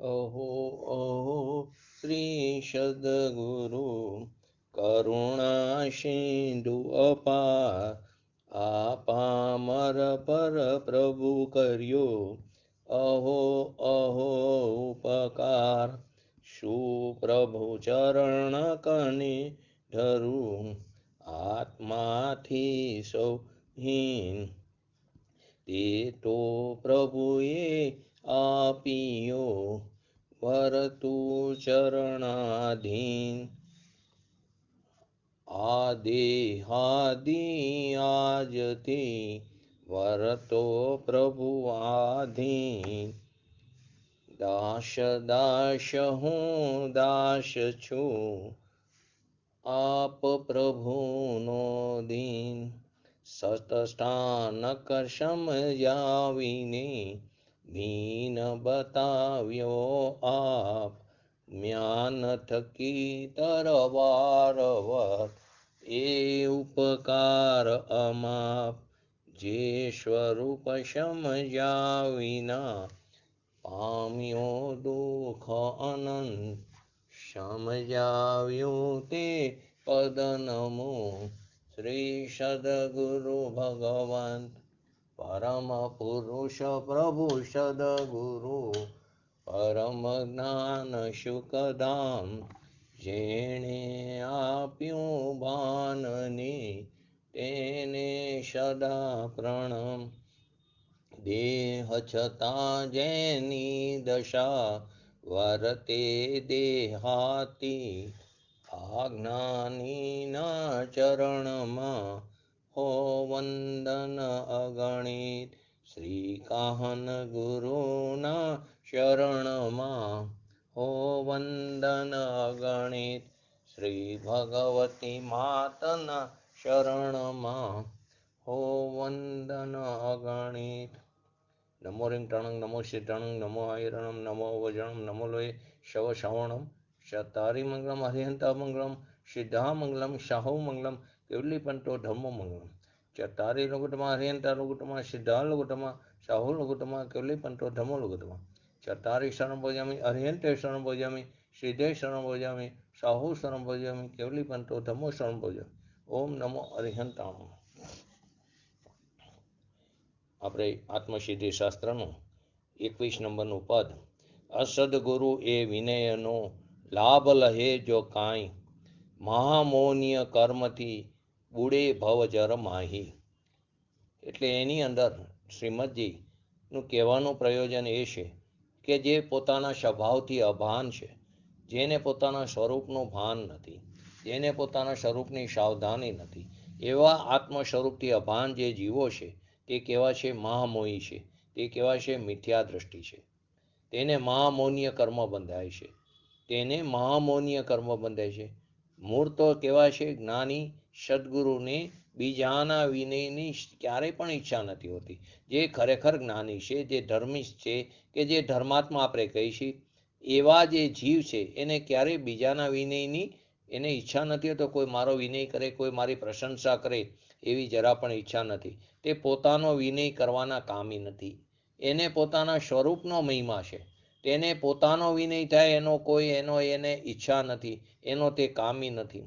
અહો અહો શ્રી સદગુરુ કરુણા સિંધુ અપાર આપામર પર પ્રભુ કર્યો અહો અહો ઉપકાર સુપ્રભુ ચરણ કને ધરું આત્માથી સૌ હીન તે તો પ્રભુએ આપ્યો વરતું ચરણાધીન આદિ આજથી વરતો પ્રભુ આધીન દાસ દાસ હું દાસ છું આપ પ્રભુનો દીન સતસ્થાનક સમજાવીને ભીન બતાવ્યો આપ જ્ઞાન થકી તરવારવર એ ઉપકાર અમાપ જે સ્વરૂપ સમજાવીના પામ્યો દુઃખ અનંત સમજાવ્યું તે પદ નમો શ્રી સદગુરુ ભગવંત પરમ પુરુષ પ્રભુ સદગુરુ પરમ જ્ઞાન સુખધામ જેણે આપ્યું ભાનને તેને સદા પ્રણામ દેહ છતાં જેની દશા વર્તે દેહાતી આજ્ઞાનીના ચરણમાં હો વંદન અગણિત શ્રી કાહન ગુરુના શરણમાં હો વંદન અગણિત શ્રી ભગવતી માતના શરણમાં હો વંદન અગણિત નમો રિંગ ટણંગ નમો શ્રી ટણંગ નમો આયરણમ નમો વજણમ નમો લોય શવ શ્રવણમ શતારી મંગલમ હરિહંતા મંગલમ સિદ્ધા મંગલમ શાહો મંગલમ કેવલી પંતો ધમ્મો મંગલમ ચતારી લુગુટમાં હરિહંતા લુગુટમાં સિદ્ધા લુગુટમાં શાહો લુગુટમાં કેવલી પંતો ધમ્મો લુગુટમાં ચતારી શરણ ભોજામી હરિહંતે શરણ ભોજામી સિદ્ધે શરણ ભોજામી શાહો શરણ ભોજામી કેવલી પંતો ધમ્મો શરણ ભોજામી ઓમ નમો હરિહંતામ. આપણે આત્મસિદ્ધિ શાસ્ત્રનું 21 નંબરનું પદ. અસદગુરુ એ વિનયનો લાભ લહે જો કાંઈ મહામૌન્ય કર્મથી બુડે ભવજર માહી. એટલે એની અંદર શ્રીમદજીનું કહેવાનું પ્રયોજન એ છે કે જે પોતાના સ્વભાવથી અભાન છે, જેને પોતાના સ્વરૂપનું ભાન નથી, જેને પોતાના સ્વરૂપની સાવધાની નથી, એવા આત્મ સ્વરૂપથી અભાન જે જીવો છે તે કેવા છે? મહામોહી છે. તે કેવા છે? મિથ્યા દ્રષ્ટિ છે. તેને મહામૌન્ય કર્મ બંધાય છે. તેને મહામૌન્ય કર્મ બંધાય છે. મૂળ તો કેવા છે? જ્ઞાની સદગુરુને બીજાના વિનયની ક્યારેય પણ ઈચ્છા નથી હોતી. જે ખરેખર જ્ઞાની છે, જે ધર્મિષ્ઠ છે, કે જે ધર્માત્મા આપણે કહી છીએ, એવા જે જીવ છે એને ક્યારેય બીજાના વિનયની એને ઈચ્છા નથી હોતો. કોઈ મારો વિનય કરે, કોઈ મારી પ્રશંસા કરે, એવી જરા પણ ઈચ્છા નથી. તે પોતાનો વિનય કરવાના કામી નથી. એને પોતાના સ્વરૂપનો મહિમા છે. તેને પોતાનો વિનય થાય એને ઈચ્છા નથી, એનો તે કામી નથી.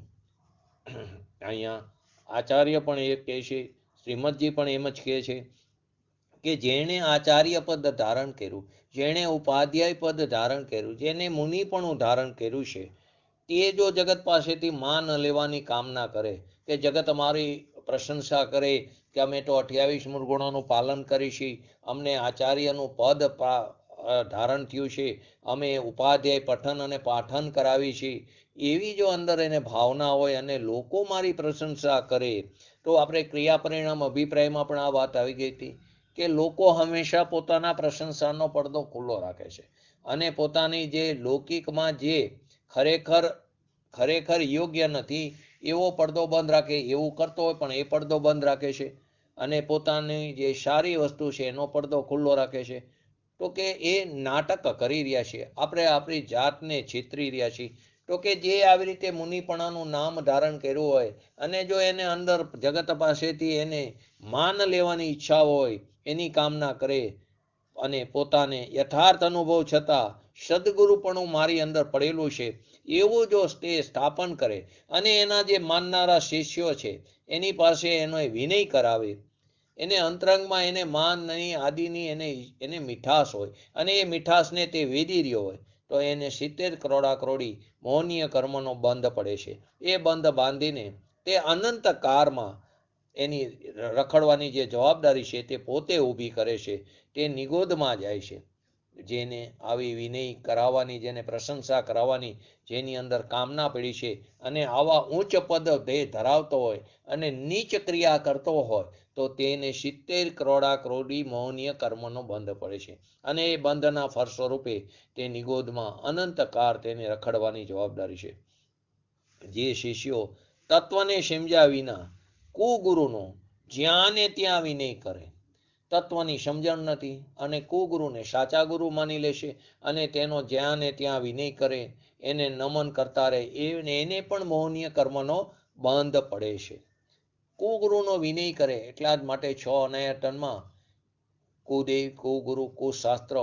અહીંયા આચાર્ય પણ એ કહે છે, શ્રીમદજી પણ એમ જ કહે છે કે જેણે આચાર્ય પદ ધારણ કર્યું, જેણે ઉપાધ્યાય પદ ધારણ કર્યું, જેને મુનિ પણ ધારણ કર્યું છે, તે જો જગત પાસેથી માન લેવાની કામના કરે, કે જગત અમારી પ્રશંસા કરે કે અમે તો 28 મૂળગુણોનું પાલન કરીશી, અમને આચાર્યનું પદ ધારણ થયું છે, અમે ઉપાધ્યાય પઠન અને પાઠન કરાવી છે, એવી જો અંદર એને ભાવના હોય અને લોકો મારી પ્રશંસા કરે, તો આપણે ક્રિયા પરિણામ અભિપ્રાયમાં પણ આ વાત આવી ગઈ હતી કે લોકો હંમેશા પોતાના પ્રશંસાનો પડદો ખુલ્લો રાખે છે અને પોતાની જે લૌકિકમાં જે ખરેખર યોગ્ય નથી એવો પડદો બંધ રાખે, એવું કરતો હોય પણ એ પડદો બંધ રાખે છે, અને પોતાની જે સારી વસ્તુ છે એનો પડદો ખુલ્લો રાખે છે. તો કે એ નાટક કરી રહ્યા છે, આપણે આપણી જાતને છેતરી રહ્યા છીએ. તો કે જે આવી રીતે મુનિપણાનું નામ ધારણ કર્યું હોય અને જો એને અંદર જગત પાસેથી એને માન લેવાની ઈચ્છા હોય, એની કામના કરે અને પોતાને યથાર્થ અનુભવ છતાં સદગુરુપણું મારી અંદર પડેલું છે એવું જો તે સ્થાપન કરે અને એના જે માનનારા શિષ્યો છે એની પાસે એનો વિનય કરાવે, એને અંતરંગમાં એને માનની આદિની એને મીઠાશ હોય અને એ મીઠાશને તે વેદી રહ્યો હોય તો એને 70 કરોડા કરોડી મોહનીય કર્મનો બંધ પડે છે. એ બંધ બાંધીને તે અનંત કાળમાં એની રખડવાની જે જવાબદારી છે તે પોતે ઊભી કરે છે. તે નિગોદમાં જાય છે. જેને આવી વિનય કરાવવાની, જેને પ્રશંસા કરાવવાની, જેની અંદર કામના પડી છે અને આવા ઉચ્ચ પદ ધરાવતો હોય અને નીચ ક્રિયા કરતો હોય તો તેને 70 કરોડા કરોડી મોહનીય કર્મનો બંધ પડે છે અને એ બંધના ફળ સ્વરૂપે તે નિગોદમાં અનંતકાળ તેને રખડવાની જવાબદારી છે. જે શિષ્યો તત્વને સમજ્યા વિના કુગુરુનો જ્યાં ને ત્યાં વિનય કરે, તત્વની સમજણ નથી અને કુગુરુને સાચા ગુરુ માની લેશે અને તેનો જ્યાં ને ત્યાં વિનય કરે, એને નમન કરતા રહે, એને પણ મોહનીય કર્મનો બંધ પડે છે. કુગુરુનો વિનય કરે એટલા જ માટે 6 અનાયતનમાં કુદેવ, કુગુરુ, કુશાસ્ત્ર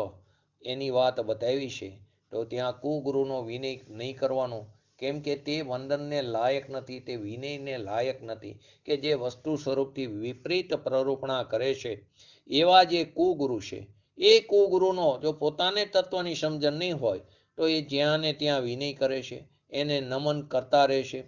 એની વાત બતાવી છે. તો ત્યાં કુગુરુનો વિનય નહીં કરવાનો, કેમ કે તે વંદનને લાયક નથી, તે વિનયને લાયક નથી, કે જે વસ્તુ સ્વરૂપથી વિપરીત પ્રરૂપણા કરે છે. એવા જે કુગુરુ છે એ કુગુરુનો જો પોતાને તત્વની સમજણ નહીં હોય તો એ જ્યાં ને ત્યાં વિનય કરે છે, એને નમન કરતા રહેશે,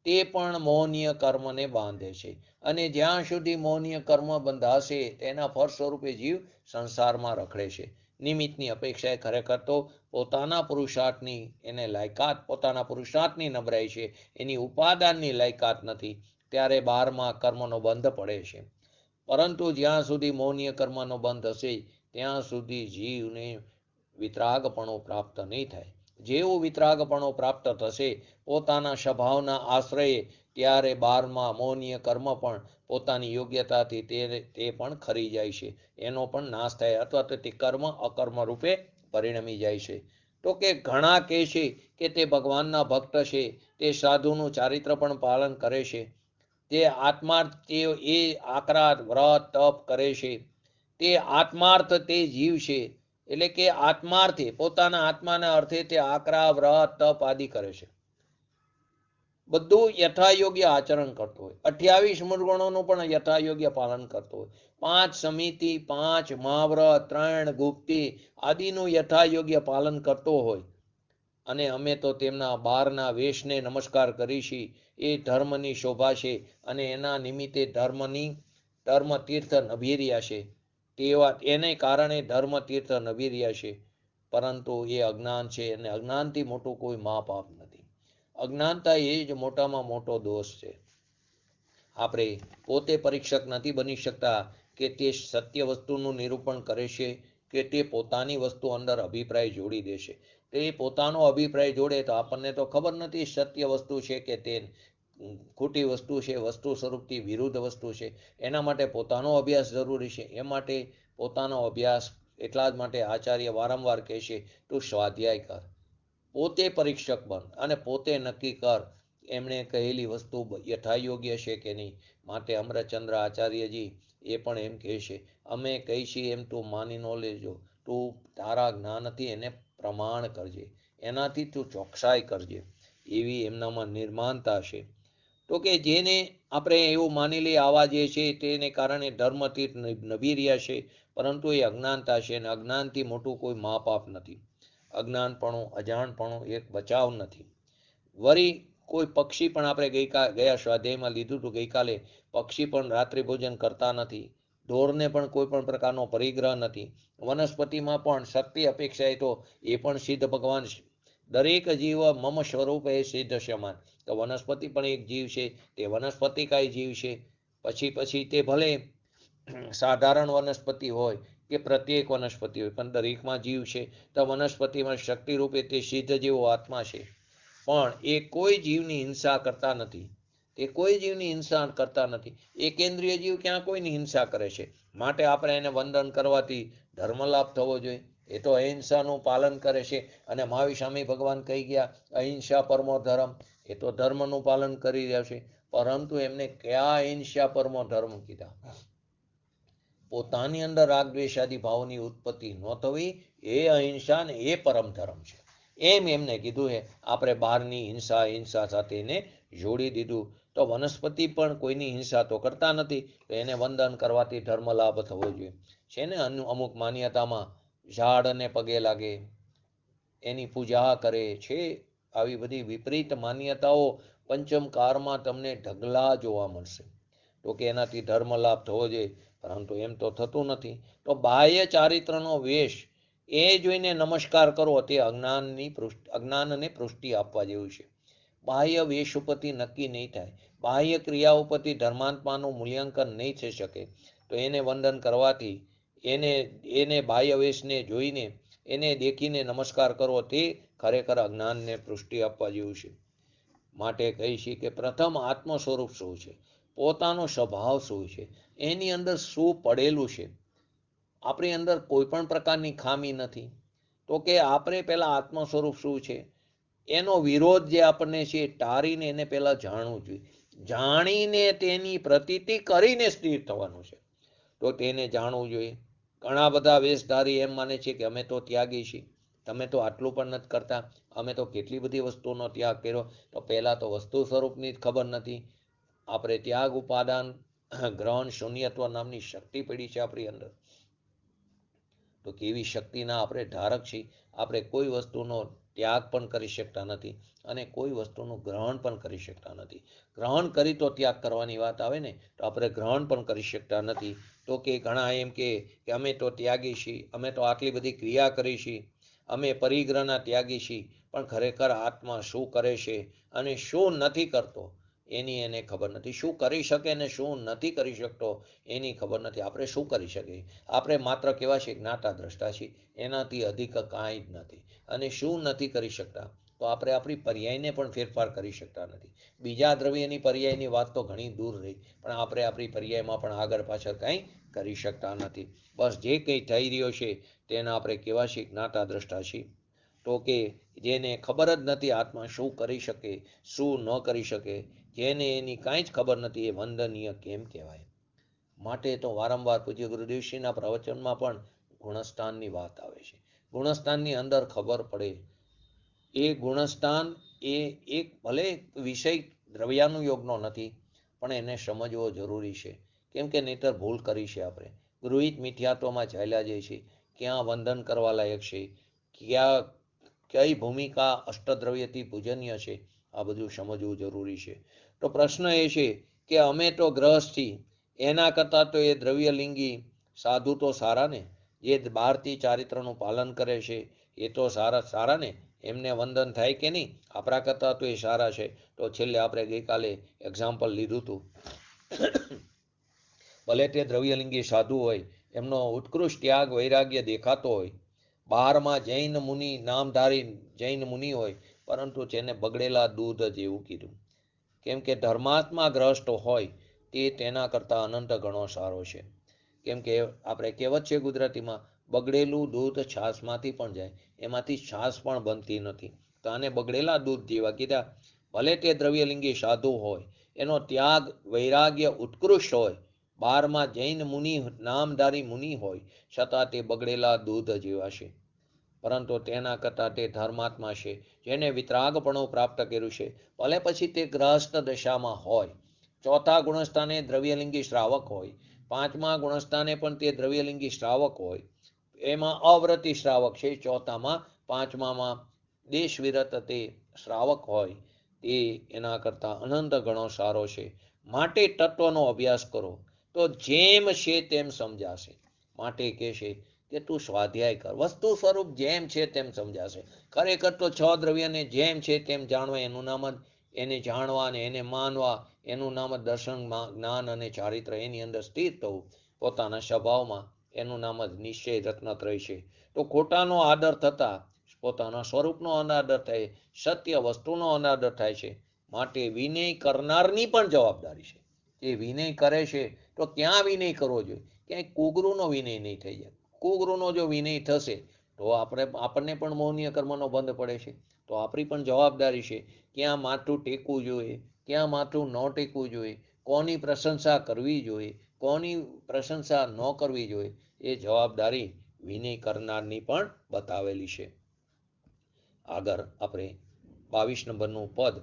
તે પણ મોહનીય કર્મને બાંધે છે અને જ્યાં સુધી મોહનીય કર્મ બંધાશે તેના ફળ સ્વરૂપે જીવ સંસારમાં રખડે છે. નિમિત્તની અપેક્ષાએ ખરેખર તો પોતાના પુરુષાર્થની એને લાયકાત, પોતાના પુરુષાર્થની નબળાઈ છે, એની ઉપાદાનની લાયકાત નથી, ત્યારે 12મા કર્મનો બંધ પડે છે. પરંતુ જ્યાં સુધી મોહનીય કર્મનો બંધ હશે ત્યાં સુધી જીવને વિતરાગપણું પ્રાપ્ત નહીં થાય. જેવું વિતરાગપણું પ્રાપ્ત થશે પોતાના સ્વભાવના આશ્રયે, ત્યારે 12મા મોહનીય કર્મ પણ પોતાની યોગ્યતાથી તે પણ ખરી જાય છે, એનો પણ નાશ થાય અથવા તો તે કર્મ અકર્મ રૂપે પરિણમી જાય છે. તો કે ઘણા કહે છે કે તે ભગવાનના ભક્ત છે, તે સાધુનું ચારિત્ર પણ પાલન કરે છે, તે આત્માર્થ, તે એ આકરા વ્રત તપ કરે છે, તે આત્માર્થ તે જીવ છે, એટલે કે આત્માર્થે પોતાના આત્માના અર્થે તે આકરા વ્રત તપ આદિ કરે છે, બધું યથાયોગ્ય આચરણ કરતો હોય, 28 મૂળગુણોનું પણ યથાયોગ્ય પાલન કરતો હોય, 5 સમિતિ, 5 મહાવ્રત, 3 ગુપ્તી આદિનું યથાયોગ્ય પાલન કરતો હોય અને અમે તો તેમના 12ના વેશને નમસ્કાર કરીશી, એ ધર્મની શોભા છે અને એના નિમિત્તે ધર્મ તીર્થ નભી રહ્યા છે, તેવા એને કારણે ધર્મ તીર્થ નભી રહ્યા છે. પરંતુ એ અજ્ઞાન છે અને અજ્ઞાનથી મોટું કોઈ મહાપાપ નથી. અજ્ઞાનતા એ જ મોટામાં મોટો દોષ છે. આપણે પોતે પરીક્ષક નથી બની શકતા કે તે સત્ય વસ્તુનું નિરૂપણ કરે છે કે તે પોતાની વસ્તુ અંદર અભિપ્રાય જોડી દેશે. તે પોતાનો અભિપ્રાય જોડે તો આપણને તો ખબર નથી સત્ય વસ્તુ છે કે તે ખોટી વસ્તુ છે, વસ્તુ સ્વરૂપથી વિરુદ્ધ વસ્તુ છે. એના માટે પોતાનો અભ્યાસ જરૂરી છે. એ માટે પોતાનો અભ્યાસ, એટલા જ માટે આચાર્ય વારંવાર કહે છે, તું સ્વાધ્યાય કર, પોતે પરીક્ષક બન અને પોતે નક્કી કર એમણે કહેલી વસ્તુ યથાયોગ્ય છે કે નહીં. માટે અમરચંદ્ર આચાર્યજી એ પણ એમ કહે છે, અમે કહી છીએ એમ તું માની ન લેજો, તું તારા જ્ઞાનથી એને પ્રમાણ કરજે, એનાથી તું ચોકસાઈ કરજે, એવી એમનામાં નિર્માણતા છે. તો કે જેને આપણે એવું માની લઈએ આવા જે છે તેને કારણે ધર્મતીર્થ નભી રહ્યા છે, પરંતુ એ અજ્ઞાનતા છે અને અજ્ઞાનથી મોટું કોઈ મહાપાપ નથી. અજ્ઞાનપણું, અજાણપણું એક બચાવ નથી. વળી કોઈ પક્ષી પણ આપણે ગયા સ્વાધ્યાયમાં લીધું હતું ગઈકાલે, પક્ષી પણ રાત્રિ ભોજન કરતા નથી, ઢોરને પણ કોઈ પણ પ્રકારનો પરિગ્રહ નથી, વનસ્પતિમાં પણ શક્તિ અપેક્ષાએ તો એ પણ સિદ્ધ ભગવાન, દરેક જીવ મમ સ્વરૂપ એ સિદ્ધ સમાન. તો વનસ્પતિ પણ એક જીવ છે, તે વનસ્પતિકાય જીવ છે. પછી તે ભલે સાધારણ વનસ્પતિ હોય કે પ્રત્યેક વનસ્પતિ હોય, પણ દરેકમાં જીવ છે. તો વનસ્પતિમાં શક્તિ રૂપે તે સિદ્ધ જેવો આત્મા છે, પણ એ કોઈ જીવની હિંસા કરતા નથી. તે કોઈ જીવની હિંસા કરતા નથી. એકેન્દ્રિય જીવ ક્યાં કોઈની હિંસા કરે છે? માટે આપણે એને વંદન કરવાથી ધર્મલાભ થવો જોઈએ. એ તો અહિંસાનું પાલન કરે છે અને મહાવીર સ્વામી ભગવાન કહી ગયા અહિંસા પરમો ધર્મ. એ તો ધર્મનું પાલન કરી રહ્યા છે, પરંતુ એમને કયા અહિંસા પરમો ધર્મ કીધા? પોતાની અંદર રાગ દ્વેષાદી ભાવની ઉત્પત્તિ ન થવી એ અહિંસા ને એ પરમ ધર્મ છે. એમ એમને કીધું છે. આપણે બહારની હિંસા સાથે એને જોડી દીધું. તો વનસ્પતિ પણ કોઈની હિંસા તો કરતા નથી, તો એને વંદન કરવાથી ધર્મ લાભ થવો જોઈએ. છે ને અમુક માન્યતામાં ઝાડને પગે લાગે, એની પૂજા કરે છે. આવી બધી વિપરીત માન્યતાઓ પંચમકારમાં તમને ઢગલા જોવા મળશે. તો કે એનાથી ધર્મ લાભ થવો જોઈએ, પરંતુ એમ તો થતું નથી. તો બાહ્ય ચારિત્રનો વેશ એ જોઈને નમસ્કાર કરો તે અજ્ઞાનને પુષ્ટિ આપવા જેવું છે. બાહ્ય વેશ ઉપરથી નક્કી નહીં થાય, બાહ્ય ક્રિયા ઉપરથી ધર્માત્માનું મૂલ્યાંકન નહીં થઈ શકે. તો એને વંદન કરવાથી એને બાહ્ય વેશને જોઈને એને દેખીને નમસ્કાર કરો તે ખરેખર અજ્ઞાનને પુષ્ટિ આપવા જેવું છે. માટે કહીશી કે પ્રથમ આત્મ સ્વરૂપ શું છે, પોતાનો સ્વભાવ શું છે, એની અંદર શું પડેલું છે. આપણી અંદર કોઈ પણ પ્રકારની ખામી નથી. તો કે આપણે પહેલા આત્મ સ્વરૂપ શું છે, એનો વિરોધ જે આપણને છે ટાળીને એને પહેલા જાણવું જોઈએ. જાણીને તેની પ્રતીતિ કરીને સ્થિર થવાનું છે. તો તેને જાણવું જોઈએ. ઘણા બધા વેશધારી એમ માને છે કે અમે તો ત્યાગી છીએ, તમે તો આટલું પણ નથી કરતા, અમે તો કેટલી બધી વસ્તુનો ત્યાગ કર્યો. તો પહેલા તો વસ્તુ સ્વરૂપની જ ખબર નથી. આપણે ત્યાગ, ઉપાદાન, ગ્રહણ, શૂન્યત્વ નામની શક્તિ પડી છે આપણી અંદર. તો કેવી શક્તિના આપણે ધારક છીએ. આપણે કોઈ વસ્તુનો ત્યાગ પણ કરી શકતા નથી અને કોઈ વસ્તુનું ગ્રહણ પણ કરી શકતા નથી. ગ્રહણ કરી તો ત્યાગ કરવાની વાત આવે ને, તો આપણે ગ્રહણ પણ કરી શકતા નથી. તો કે ઘણા એમ કે અમે તો ત્યાગી છીએ, અમે તો આટલી બધી ક્રિયા કરી છીએ, અમે પરિગ્રહના ત્યાગી છીએ. પણ ખરેખર આત્મા શું કરે છે અને શું નથી કરતો એની એને ખબર નથી. શું કરી શકે ને શું નથી કરી શકતો એની ખબર નથી. આપણે શું કરી શકીએ? આપણે માત્ર કેવા છે, જ્ઞાતા દ્રષ્ટા છીએ, એનાથી અધિક કાંઈ જ નથી. અને શું નથી કરી શકતા? તો આપણે આપણી પર્યાયને પણ ફેરફાર કરી શકતા નથી. બીજા દ્રવ્યની પર્યાયની વાત તો ઘણી દૂર રહી, પણ આપણે આપણી પર્યાયમાં પણ આગળ પાછળ કંઈ કરી શકતા નથી. બસ જે કંઈ થઈ રહ્યો છે તેના આપણે કેવા છીએ, જ્ઞાતા દ્રષ્ટા છીએ. તો કે જેને ખબર જ નથી આત્મા શું કરી શકે, શું ન કરી શકે, જેને એની કાંઈ જ ખબર નથી, એ વંદનીય કેમ કહેવાય? માટે તો વારંવાર પૂજ્ય ગુરુદેવશ્રીના પ્રવચનમાં પણ ગુણસ્થાનની વાત આવે છે. ગુણસ્થાનની અંદર ખબર પડે. એ ગુણસ્થાન એ એક ભલે વિષય દ્રવ્યાનુયોગનો નથી, પણ એને સમજવો જરૂરી છે. કેમ કે નહીતર ભૂલ કરી છે આપણે. ગૃહિત મિથ્યાત્વમાં ચાલ્યા જાય છે. ક્યાં વંદન કરવા લાયક છે, કઈ ભૂમિકા અષ્ટદ્રવ્યથી પૂજનીય છે, આ બધું સમજવું જરૂરી છે. તો પ્રશ્ન એ છે કે અમે તો ગ્રહસ્થી, એના કરતાં તો એ દ્રવ્યલિંગી સાધુ તો સારા ને, જે બહારથી ચારિત્રનું પાલન કરે છે એ તો સારા ને, એમને વંદન થાય કે નહીં? આપણા કરતાં તો એ સારા છે. તો છેલ્લે આપણે ગઈકાલે એક્ઝામ્પલ લીધું હતું. ભલે તે દ્રવ્યલિંગી સાધુ હોય, એમનો ઉત્કૃષ્ટ ત્યાગ વૈરાગ્ય દેખાતો હોય, બહારમાં જૈન મુનિ, નામધારી જૈન મુનિ હોય, પરંતુ તેને બગડેલા દૂધ જેવું કીધું. કેમ કે ધર્માત્મા ગ્રસ્ત હોય તે તેના કરતાં અનંત ગણો સારો છે. કેમ કે આપણે કહેવત છે ગુજરાતીમાં, બગડેલું દૂધ છાશમાંથી પણ જાય, એમાંથી છાશ પણ બનતી નથી. તો આને બગડેલા દૂધ જેવા કીધા. ભલે તે દ્રવ્યલિંગી સાધુ હોય, એનો ત્યાગ વૈરાગ્ય ઉત્કૃષ્ટ હોય, બહારમાં જૈન મુનિ, નામધારી મુનિ હોય, છતાં તે બગડેલા દૂધ જેવા છે. પરંતુ તેના કરતાં તે ધર્માત્મા છે, જેને વિતરાગપણું પ્રાપ્ત કર્યું છે. ભલે પછી તે ગ્રહસ્થ દશામાં હોય, ચોથા ગુણસ્થાને દ્રવ્યલિંગી શ્રાવક હોય, પાંચમા ગુણસ્થાને પણ તે દ્રવ્યલિંગી શ્રાવક હોય, એમાં અવ્રતી શ્રાવક છે ચોથામાં, પાંચમામાં દેશવિરત તે શ્રાવક હોય, તે એના કરતાં અનંત ગણો સારો છે. માટે તત્વનો અભ્યાસ કરો તો જેમ છે તેમ સમજાશે. માટે કહે છે કે તું સ્વાધ્યાય કર, વસ્તુ સ્વરૂપ જેમ છે તેમ સમજાશે. ખરેખર તો છ દ્રવ્યને જેમ છે તેમ જાણવા, એનું નામ જ એને જાણવા અને એને માનવા, એનું નામ જ દર્શન, જ્ઞાન અને ચારિત્ર. એની અંદર સ્થિર થવું પોતાના સ્વભાવમાં, એનું નામ જ નિશ્ચય રત્નત્રય છે. તો ખોટાનો આદર થતા પોતાના સ્વરૂપનો અનાદર થાય, સત્ય વસ્તુનો અનાદર થાય છે. માટે વિનય કરનારની પણ જવાબદારી છે. એ વિનય કરે છે તો ક્યાં વિનય કરવો જોઈએ? ક્યાંય કુગરુનો વિનય નહીં થઈ જાય. કુગરુનો જો વિનય થશે તો આપણને પણ મૌનીય કર્મનો બંધ પડે છે. તો આપણી પણ જવાબદારી છે, ક્યાં માથું ટેકવું જોઈએ, ક્યાં માથું ન ટેકવું જોઈએ, કોની પ્રશંસા કરવી જોઈએ, કોની પ્રશંસા ન કરવી જોઈએ, એ જવાબદારી વિનય કરનારની પણ બતાવેલી છે. આગળ આપણે 22 નંબરનું પદ,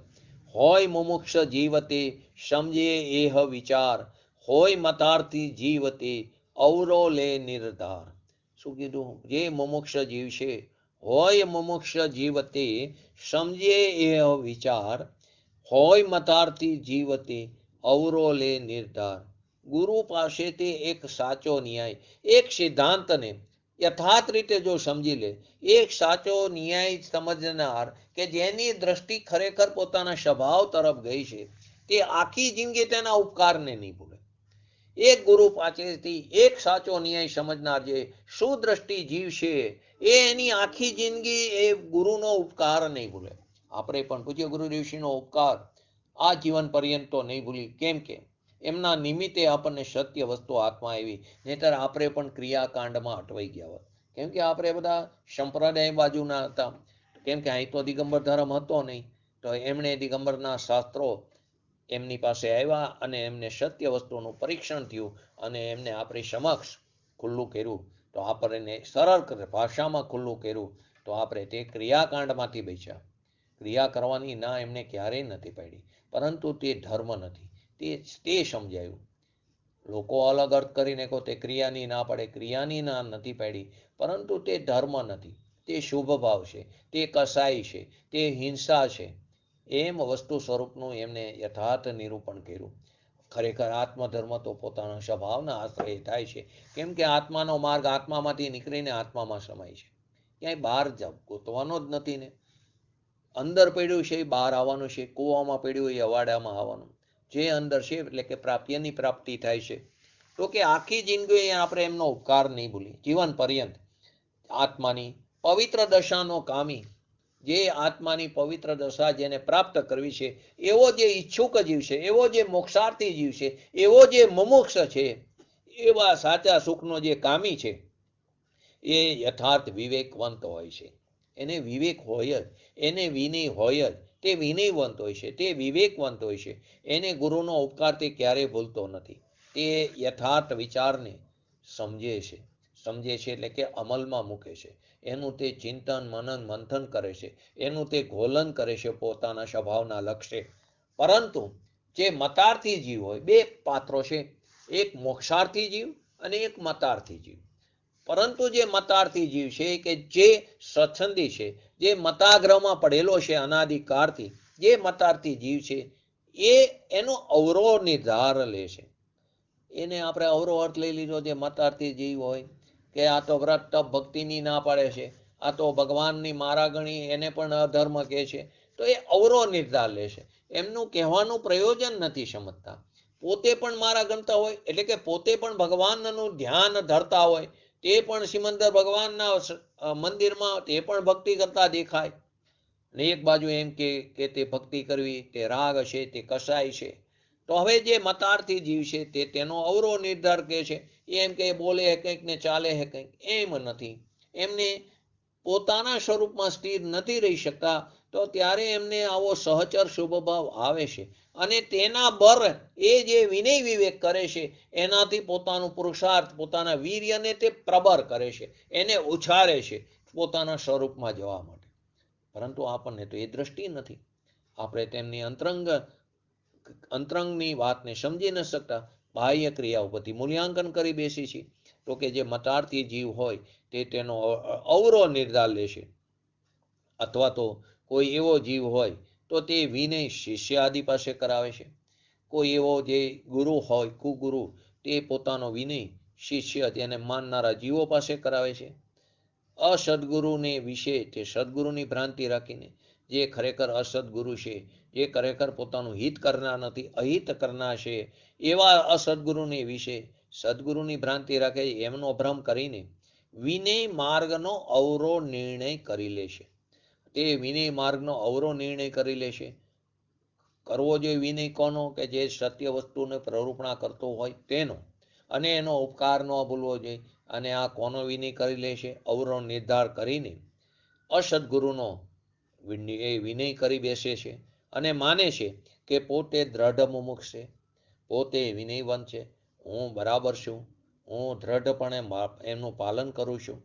હોય મુમુક્ષ જીવતે સમજે એહ વિચાર, હોય મતાર્થી જીવતે અવરો લે નિર્ધાર. શું કીધું? જે મુમુક્ષ જીવ છે, હોય મુમુક્ષ જીવતે સમજે એહ વિચાર, હોય મતાર્થી જીવતે અવરો લે નિર્ધાર. ગુરુ પાસેથી એક સાચો ન્યાય, એક સિદ્ધાંતને યથાર્થ રીતે જો સમજી લે, એક સાચો ન્યાય સમજનાર કે જેની દ્રષ્ટિ ખરેખર પોતાના સ્વભાવ તરફ ગઈ છે, તે આખી જિંદગી તેના ઉપકારને નહીં ભૂલે. એક ગુરુ પાસેથી એક સાચો ન્યાય સમજનાર જે સુદ્રષ્ટિ જીવ છે, એ એની આખી જિંદગી એ ગુરુનો ઉપકાર નહીં ભૂલે. આપણે પણ પૂજ્ય ગુરુ ઋષિનો ઉપકાર આ જીવન પર્યંત તો નહીં ભૂલી. કેમ કે એમના નિમિત્તે આપણને સત્ય વસ્તુ હાથમાં આવી, નહીતર આપણે પણ ક્રિયાકાંડમાં અટવાઈ ગયા હોત. કેમ કે આપણે બધા સંપ્રદાય બાજુના હતા. કેમ કે અહીં તો દિગંબર ધર્મ હતો નહીં, તો એમણે દિગંબરના શાસ્ત્રો એમની પાસે આવ્યા અને એમને સત્ય વસ્તુનું પરીક્ષણ થયું અને એમને આપણી સમક્ષ ખુલ્લું કર્યું. તો આપણને સરળ ભાષામાં ખુલ્લું કર્યું, તો આપણે તે ક્રિયાકાંડમાંથી બચ્યા. ક્રિયા કરવાની ના એમને ક્યારેય નથી પાડી, પરંતુ તે ધર્મ નથી, તે સમજાયું. લોકો અલગ અર્થ કરીને કહો તે ક્રિયાની ના પાડે, ક્રિયાની ના નથી પાડી, પરંતુ તે ધર્મ નથી, તે શુભ ભાવ છે, તે કસાઈ છે, તે હિંસા છે. એમ વસ્તુ સ્વરૂપનું એમને યથાર્થ નિરૂપણ કર્યું. ખરેખર આત્મધર્મ તો પોતાના સ્વભાવના આશ્રય થાય છે. કેમ કે આત્માનો માર્ગ આત્મામાંથી નીકળીને આત્મામાં સમાય છે. ક્યાંય બહાર ગોતવાનો જ નથી ને. અંદર પડ્યું છે એ બહાર આવવાનું છે, કૂવામાં પડ્યું એ અવાડામાં આવવાનું. જે અંદર છે એટલે કે પ્રાપ્યની પ્રાપ્તિ થાય છે. તો કે આખી જિંદગી આપણે એમનો ઉપકાર નહીં ભૂલી, જીવન પર્યંત આત્માની પવિત્ર દશાનો કામી, જે આત્માની પવિત્ર દશા જેને પ્રાપ્ત કરવી છે, એવો જે ઈચ્છુક જીવ છે, એવો જે મોક્ષાર્થી જીવ છે, એવો જે મુમુક્ષ છે, એવા સાચા સુખનો જે કામી છે, એ યથાર્થ વિવેકવંત હોય છે. એને વિવેક હોય જ, એને વિનય હોય જ, તે વિનયવંત હોય છે, તે વિવેકવંત હોય છે. એને ગુરુનો ઉપકાર તે ક્યારેય ભૂલતો નથી. તે યથાર્થ વિચારને સમજે છે એટલે કે અમલમાં મૂકે છે. એનું તે ચિંતન મનન મંથન કરે છે, એનું તે ઘોલન કરે છે પોતાના સ્વભાવના લક્ષ્ય. પરંતુ જે મતાર્થી જીવ હોય, બે પાત્રો છે, એક મોક્ષાર્થી જીવ અને એક મતાર્થી જીવ. પરંતુ જે મતાર્થી જીવ છે કે જે સ્વચ્છંદી છે, જે મતાગ્રહમાં પડેલો છે અનાદિકાળથી, જે મતાર્થી જીવ છે, એ એનો અવરો નિર્ધાર લે છે. એને આપણે અવરો અર્થ લઈ લીધો. જે મતાર્થી જીવ હોય કે આ તો વ્રત તપ ભક્તિની ના પાડે છે, આ તો ભગવાનની મારા ગણી, એને પણ અધર્મ કહે છે, તો એ અવરો નિર્ધાર લે છે. એમનું કહેવાનું પ્રયોજન નથી સમજતા. પોતે પણ મારા ગણતા હોય, એટલે કે પોતે પણ ભગવાનનું ધ્યાન ધરતા હોય, તે પણ સિમંદર ભગવાનના મંદિરમાં તે પણ ભક્તિ કરતા દેખાય, ને એક બાજુ એમ કે તે ભક્તિ કરવી તે રાગ છે, તે કસાય છે. તો હવે જે મતાર્થી જીવ છે તે તેનો અવરો નિર્ધાર કહે છે. એમ કે બોલે હે કંઈક ને ચાલે હે કંઈક, એમ નથી. એમને પોતાના સ્વરૂપમાં સ્થિર નથી રહી શકતા. તો ત્યારે એમને આવો સહચર શુભ ભાવ આવે છે, અને તેના બર એ જે વિનય વિવેક કરે છે, એનાથી પોતાનું પુરુષાર્થ, પોતાના વીર્યને તે પ્રબળ કરે છે, એને ઉછારે છે પોતાના સ્વરૂપમાં જવા માટે. પરંતુ આપણને તો એ દ્રષ્ટિ નથી. આપણે તેમની અંતરંગની વાતને સમજી ન શકતા, બાહ્ય ક્રિયાઓ પરથી મૂલ્યાંકન કરી બેસી છે. તો કે જે મતાર્થી જીવ હોય તે તેનો અવરો નિર્ધાર લે છે. અથવા તો કોઈ એવો જીવ હોય તો તે વિનય શિષ્ય આદિ પાસે કરાવે છે. કોઈ એવો જે ગુરુ હોય, કુગુરુ, તે પોતાનો વિનય શિષ્ય તેને માનનારા જીવો પાસે કરાવે છે. અસદગુરુને વિશે તે સદગુરુની ભ્રાંતિ રાખીને, જે ખરેખર અસદગુરુ છે, જે ખરેખર પોતાનું હિત કરનાર નથી, અહિત કરનાર છે, એવા અસદગુરુને વિશે સદગુરુની ભ્રાંતિ રાખે, એમનો ભ્રમ કરીને વિનય માર્ગનો અવરો નિર્ણય કરી લેશે. તે વિનય માર્ગનો અવરો નિર્ણય કરી લેશે. કરવો જોઈએ વિનય કોનો? કે જે સત્ય વસ્તુને પ્રરૂપણા કરતો હોય તેનો, અને એનો ઉપકાર ન ભૂલવો જોઈએ. અને આ કોનો વિનય કરી લેશે? અવરો નિર્ધાર કરીને અસદગુરુનો એ વિનય કરી બેસે છે અને માને છે કે પોતે દ્રઢ મુમુક્ષ છે, પોતે વિનયવંત છે, હું બરાબર છું, હું દ્રઢપણે એમનું પાલન કરું છું,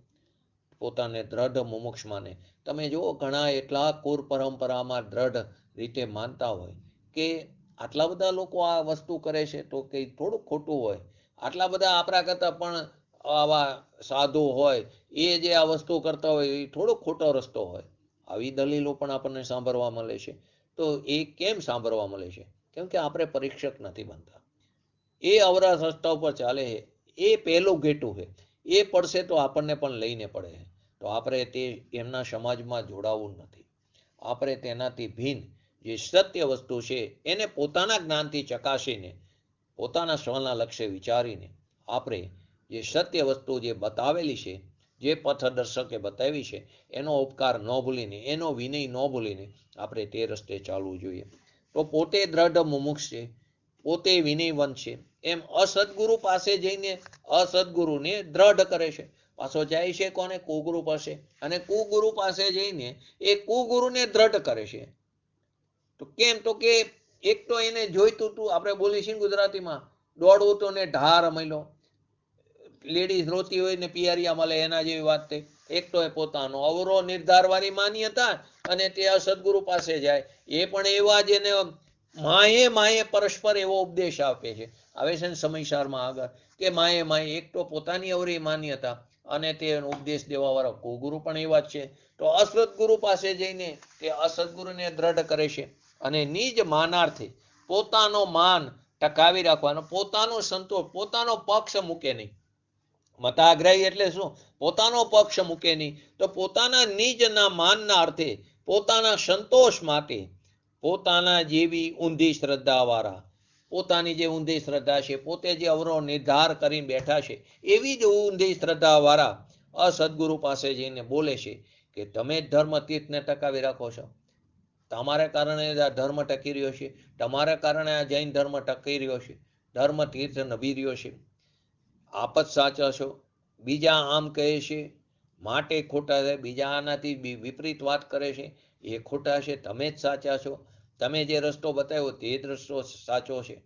પોતાને દ્રઢ મુમુક્ષ માને. તમે જુઓ ઘણા એટલા કુર પરંપરામાં દ્રઢ રીતે માનતા હોય કે આટલા બધા લોકો આ વસ્તુ કરે છે તો કંઈ થોડું ખોટું હોય. આટલા બધા આપણા કરતાં પણ આવા સાધુ હોય એ જે આ વસ્તુ કરતા હોય એ થોડો ખોટો રસ્તો હોય. આવી દલીલો પણ આપણને સાંભળવા મળે છે. તો એ કેમ સાંભળવા મળે છે? કેમ કે આપણે પરીક્ષક નથી બનતા. એ અવરા રસ્તા ઉપર ચાલે છે, એ પહેલું ઘેટું છે. એ પડશે તો આપણને પણ લઈને પડે છે. તો આપણે તે એમના સમાજમાં જોડાવું નથી. આપણે તેનાથી ભિન્ન જે સત્ય વસ્તુ છે એને પોતાના જ્ઞાનથી ચકાસીને, પોતાના સ્વના લક્ષ્ય વિચારીને આપણે જે સત્ય વસ્તુ જે બતાવેલી છે, જે પથદર્શકે બતાવી છે, એનો ઉપકાર ન ભૂલીને, એનો વિનય ન ભૂલીને આપણે તે રસ્તે ચાલવું જોઈએ. તો પોતે દ્રઢ મુમુક્ષ છે, પોતે વિનયવંત છે, એમ અસદગુરુ પાસે જઈને અસદગુરુને દ્રઢ કરે છે. પાછો જાય છે કોને? કુગુરુ પાસે. અને કુગુરુ પાસે જઈને એ કુગુરુને દ્રઢ કરે છે. તો કેમ? તો કે એક તો એને જોઈતું હતું, આપણે બોલી છીએ ગુજરાતીમાં, દોડવું તો ને ઢાર મળ્યો. લેડીઝ રોતી હોય ને પિયરિયા મળે એના જેવી વાત થઈ. એક તો એ પોતાનો અવરો નિર્ધારવાની માન્યતા અને તે સદગુરુ પાસે જાય. એ પણ એવા જ એને માયે માયે પરસ્પર એવો ઉપદેશ આપે છે. આવે છે ને સમયસારમાં આગળ કે માયે માયે એક તો પોતાની અવરી માન્યતા અને તે ઉપદેશ દેવાવાળા કુગુરુ પણ એવા જ છે. તો અસદગુરુ પાસે જઈને તે અસદગુરુને દ્રઢ કરે છે અને નિજ માનાર્થે પોતાનો માન ટકાવી રાખવાનો, પોતાનો સંતોષ, પોતાનો પક્ષ મૂકે નહીં. મતાગ્રહી એટલે શું? પોતાનો પક્ષ મૂકે નહીં. તો પોતાના નિજના માનના અર્થે, પોતાના સંતોષ માટે, પોતાના જેવી ઊંધી શ્રદ્ધાવાળા, પોતાની જે ઊંધી શ્રદ્ધા છે, પોતે જે અવરો નિર્ધાર કરીને બેઠા છે, એવી જ ઊંધી શ્રદ્ધાવાળા અસદગુરુ પાસે જઈને બોલે છે કે તમે જ ધર્મ તીર્થને ટકાવી રાખો છો. તમારા કારણે આ ધર્મ ટકી રહ્યો છે, તમારા કારણે આ જૈન ધર્મ ટકી રહ્યો છે, ધર્મ તીર્થ નભી રહ્યો છે. આપ જ સાચા છો, બીજા આમ કહે છે માટે ખોટા છે, બીજા આનાથી વિપરીત વાત કરે છે એ ખોટા છે, તમે જ સાચા છો, તમે જે રસ્તો બતાવ્યો તે જ રસ્તો સાચો છે.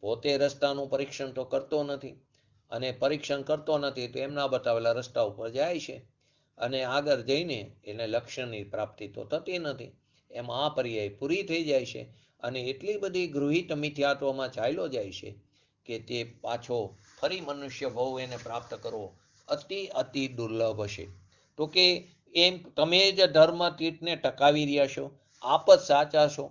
પોતે રસ્તાનું પરીક્ષણ તો કરતો નથી અને પરીક્ષણ કરતો નથી તો એમના બતાવેલા રસ્તા ઉપર જાય છે અને આગળ જઈને એને લક્ષ્યની પ્રાપ્તિ તો થતી નથી. એમાં આ પર્યાય પૂરી થઈ જાય છે અને એટલી બધી ગૃહિત મિથ્યાત્વમાં ચાલ્યો જાય છે કે તે પાછો ફરી મનુષ્ય ભાવ એને પ્રાપ્ત કરવો અતિ દુર્લભ છે. તો કે એમ તમે જ ધર્મ તીર્થને ટકાવી રહ્યા છો, આપ જ સાચા છો,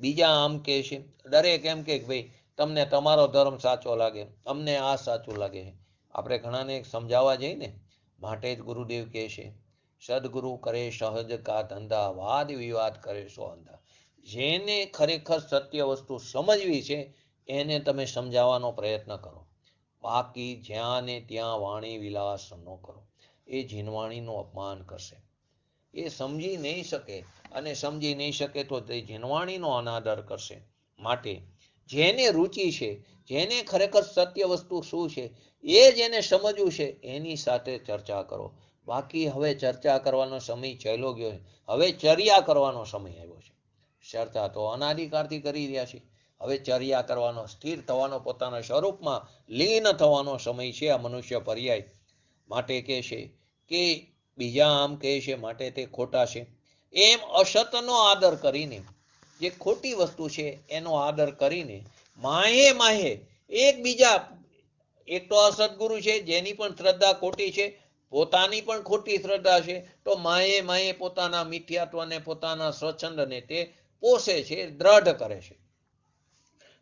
બીજા આમ કહે છે. દરેક એમ કે ભાઈ તમને તમારો ધર્મ સાચો લાગે, અમને આ સાચું લાગે છે. આપણે ઘણાને સમજાવવા જઈએ ને, માટે જ ગુરુદેવ કહે છે સદગુરુ કરે સહજ કા ધંધા, વાદ વિવાદ કરે સો અંધા. જેને ખરેખર સત્ય વસ્તુ સમજવી છે એને તમે સમજાવવાનો પ્રયત્ન કરો. બાકી જ્યાં ને ત્યાં વાણી વિલાસ ન કરો. એ જીનવાણીનું અપમાન કરશે. એ સમજી નહીં શકે અને સમજી નહીં શકે તો તે જીનવાણીનો અનાદર કરશે. માટે જેને રુચિ છે, જેને ખરેખર સત્ય વસ્તુ શું છે એ જેને સમજવું છે એની સાથે ચર્ચા કરો. બાકી હવે ચર્ચા કરવાનો સમય ચાલ્યો ગયો છે. હવે ચર્યા કરવાનો સમય આવ્યો છે. ચર્ચા તો અનાદિકાળથી કરી રહ્યા છે. હવે ચર્યા કરવાનો, સ્થિર થવાનો, પોતાના સ્વરૂપમાં લીન થવાનો સમય છે આ મનુષ્ય પર્યાય. માટે કહે છે કે બીજા આમ કહે છે માટે તે ખોટા છે. એમ અસતનો આદર કરીને, જે ખોટી વસ્તુ છે એનો આદર કરીને માહે માહે એકબીજા, એક તો અસદગુરુ છે જેની પણ શ્રદ્ધા ખોટી છે, પોતાની પણ ખોટી શ્રદ્ધા છે, તો માહે માહે પોતાના મિથ્યાત્વને, પોતાના સ્વચ્છંદને તે પોષે છે, દ્રઢ કરે છે.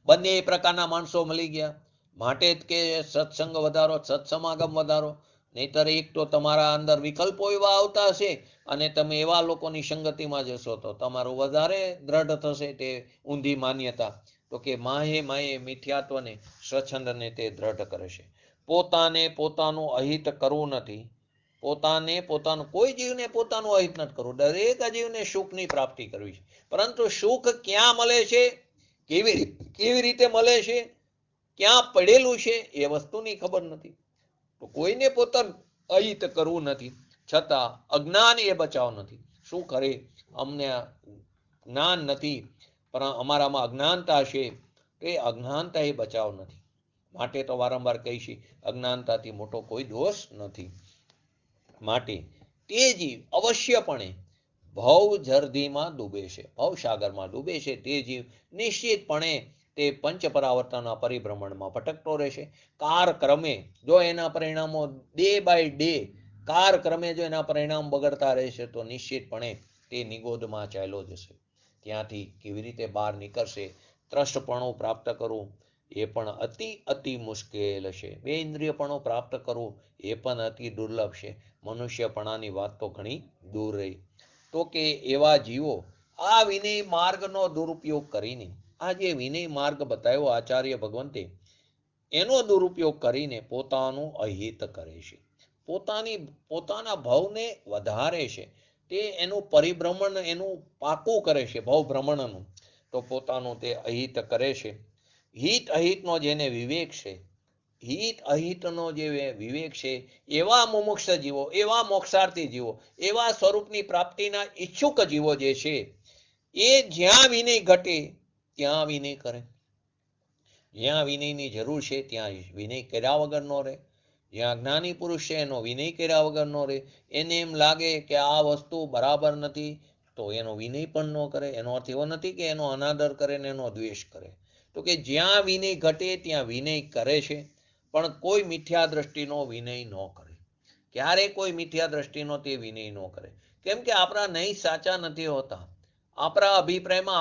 બંને એ પ્રકારના માણસો મળી ગયા. માટે જ કે સત્સંગ વધારો, સત્સમાગમ વધારો. નહીતર એક તો તમારા અંદર વિકલ્પો એવા આવતા હશે અને તમે એવા લોકોની સંગતિમાં જશો તો તમારું વધારે દ્રઢ થશે તે ઊંધી માન્યતા. તો કે માહે માહે મિથ્યાત્વને, સ્વચ્છંદને તે દ્રઢ કરે છે. પોતાને પોતાનું અહિત કરવું નથી. પોતાને પોતાનું, કોઈ જીવને પોતાનું અહિત નથી કરવું. દરેક જીવને સુખની પ્રાપ્તિ કરવી છે. પરંતુ સુખ ક્યાં મળે છે, કેવી રીતે મળે છે, ક્યાં પડેલું છે એ વસ્તુની ખબર નથી. તો કોઈને પોતાનું અહિત કરવું નથી, છતાં અજ્ઞાન એ બચાવ નથી. શું કરે? અમને જ્ઞાન નથી, પણ અમારામાં અજ્ઞાનતા છે, તો એ અજ્ઞાનતા એ બચાવ નથી. માટે તો વારંવાર કહીશ, અજ્ઞાનતાથી મોટો કોઈ દોષ નથી. માટે તે જીવ અવશ્યપણે ભવ જર્દીમાં ડૂબે છે, ભવસાગરમાં ડૂબે છે. તે જીવ નિશ્ચિતપણે તે પંચ પરાવર્તનના પરિભ્રમણમાં ભટકતો રહેશે. કાળક્રમે જો એના પરિણામો ડે બાય ડે કાળક્રમે જો એના પરિણામ બગડતા રહેશે તો નિશ્ચિતપણે તે નિગોદમાં ચાલ્યો જશે. ત્યાંથી કેવી રીતે બહાર નીકળશે? ત્રસ્તપણું પ્રાપ્ત કરવું એ પણ અતિ મુશ્કેલ છે. બે ઇન્દ્રિયપણું પ્રાપ્ત કરવું એ પણ અતિ દુર્લભ છે. મનુષ્યપણાની વાત તો ઘણી દૂર રહી. તો કે એવા જીવો આ વિનય માર્ગનો દુરુપયોગ કરીને, આ જે વિનય માર્ગ બતાવ્યો આચાર્ય ભગવંતે, એનો દુરુપયોગ કરીને પોતાનું અહિત કરે છે, પોતાના ભવને વધારે છે. તે એનું પરિભ્રમણ એનું પાકું કરે છે, ભવભ્રમણનું. તો પોતાનું તે અહિત કરે છે. હિત અહિતનો જેને વિવેક છે, હિત અહિતનો જે વિવેક છે, એવા મુમુક્ષ જીવો, એવા મોક્ષાર્થી જીવો, એવા સ્વરૂપની પ્રાપ્તિના ઈચ્છુક જીવો જે છે, એ જ્યાં વિનય ઘટે ત્યાં વિનય કરે. જ્યાં વિનયની જરૂર છે ત્યાં વિનય કર્યા વગર નો રહે. જ્યાં જ્ઞાની પુરુષ છે એનો વિનય કર્યા વગર નો રહે. એને એમ લાગે કે આ વસ્તુ બરાબર નથી તો એનો વિનય પણ ન કરે. એનો અર્થ એવો નથી કે એનો અનાદર કરે ને એનો દ્વેષ કરે. તો કે જ્યાં વિનય ઘટે ત્યાં વિનય કરે છે, પણ કોઈ મિથ્યા દ્રષ્ટિનો વિનય ન કરે. ક્યારે કોઈ મિથ્યા દ્રષ્ટિનો તે વિનય ન કરે. કેમ કે આપણા નહીં સાચા નથી હોતા. આપણા અભિપ્રાયમાં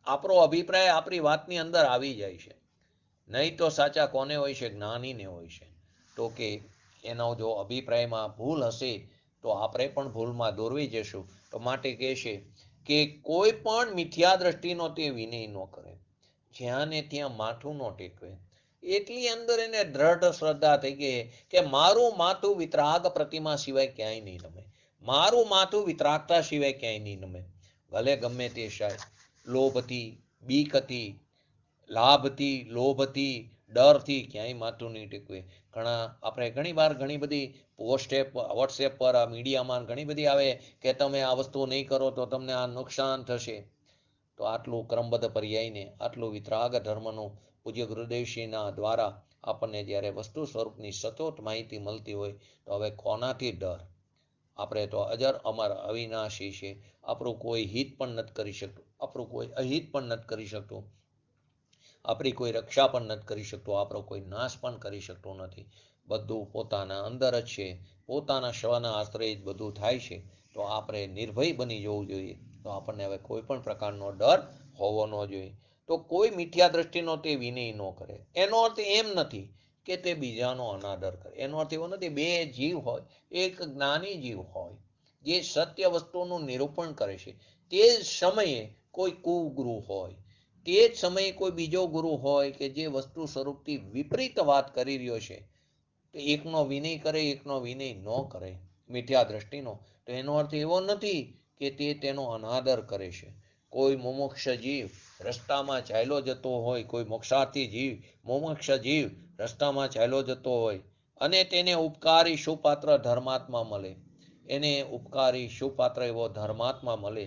આપણો અભિપ્રાય આપણી વાતની અંદર આવી જાય છે. નહીં તો સાચા કોને હોય છે? જ્ઞાનીને હોય છે. તો કે એનો જો અભિપ્રાયમાં ભૂલ હશે તો આપણે પણ ભૂલમાં દોરવી જશું. તો માટે કહે છે કે કોઈ પણ મિથ્યા દ્રષ્ટિનો તે વિનય ન કરે. જ્યાં ને ત્યાં માથું ન ટેકવે. એટલી અંદર એને દ્રઢ શ્રદ્ધા થઈ ગઈ કે મારું માથું વિતરાગ પ્રતિમા સિવાય ક્યાંય નહીં નમે. મારું માથું વિતરાગતા સિવાય ક્યાંય નહીં નમે. ભલે ગમે તે શાય, લોભથી, બીકથી, લાભથી, લોભથી, ડરથી ક્યાંય માથું નહીં ટેકવે. આપણે ઘણી વાર ઘણી બધી વોટ્સએપ પર મીડિયામાં ઘણી બધી આવે કે તમે આ વસ્તુ નહીં કરો તો તમને આ નુકસાન થશે. તો આટલું ક્રમબદ્ધ પર્યાયને, આટલું વિતરાગ ધર્મનું પૂજ્ય ગુરુદેવશ્રીના દ્વારા આપણને જ્યારે વસ્તુ સ્વરૂપની સચોટ માહિતી મળતી હોય તો હવે કોનાથી ડર? આપણે તો અજર અમર અવિનાશી છે. આપણું કોઈ હિત પણ નથી કરી શકતું, આપણું કોઈ અહિત પણ નથી કરી શકતું, આપણી કોઈ રક્ષા પણ નથી કરી શકતું, આપણો કોઈ નાશ પણ કરી શકતું નથી. બધું પોતાના અંદર જ છે. પોતાના સ્વના આશ્રય જ બધું થાય છે. તો આપણે નિર્ભય બની જવું જોઈએ. તો આપણને હવે કોઈ પણ પ્રકારનો ડર હોવો ન જોઈએ. તો કોઈ મિથ્યા દ્રષ્ટિનો તે વિનય ન કરે. એનો અર્થ એમ નથી કે તે બીજાનો અનાદર કરે. એનો અર્થ એવો નથી. બે જીવ હોય, એક જ્ઞાની જીવ હોય જે સત્ય વસ્તુનું નિરૂપણ કરે છે, તે જ સમયે કોઈ કુગુરુ હોય, તે જ સમયે કોઈ બીજો ગુરુ હોય કે જે વસ્તુ સ્વરૂપથી વિપરીત વાત કરી રહ્યો છે, તો એકનો વિનય કરે, એકનો વિનય ન કરે મિથ્યા દ્રષ્ટિનો, તો એનો અર્થ એવો નથી કે તે તેનો અનાદર કરે છે. કોઈ મુમુક્ષ જીવ રસ્તામાં ચાલ્યો જતો હોય, કોઈ મોક્ષાર્થી જીવ, મુમુક્ષ જીવ રસ્તામાં ચાલ્યો જતો હોય અને તેને ઉપકારી સુપાત્ર ધર્માત્મા મળે, એને ઉપકારી સુપાત્ર એવો ધર્માત્મા મળે,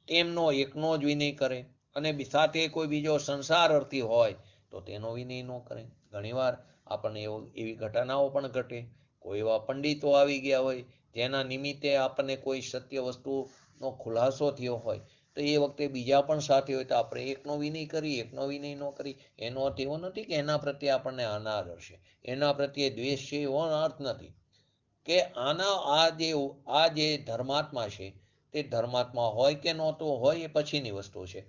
તેમનો એકનો જ વિનય કરે અને સાથે કોઈ બીજો સંસાર અર્થી હોય તો તેનો વિનય ન કરે. ઘણીવાર આપણને એવી ઘટનાઓ પણ ઘટે. કોઈ એવા પંડિતો આવી ગયા હોય જેના નિમિત્તે આપણને કોઈ સત્ય વસ્તુનો ખુલાસો થયો હોય, તો એ વખતે બીજા પણ સાથે હોય તો આપણે એકનો વિનય કરી, એકનો વિનય ન કરી. એનો અર્થ એવો નથી કે એના પ્રત્યે આપણને અનાદર છે, એના પ્રત્યે દ્વેષ છે, એવો અર્થ નથી. કે આ જે ધર્માત્મા છે તે ધર્માત્મા હોય કે નહોતો હોય એ પછીની વસ્તુ છે.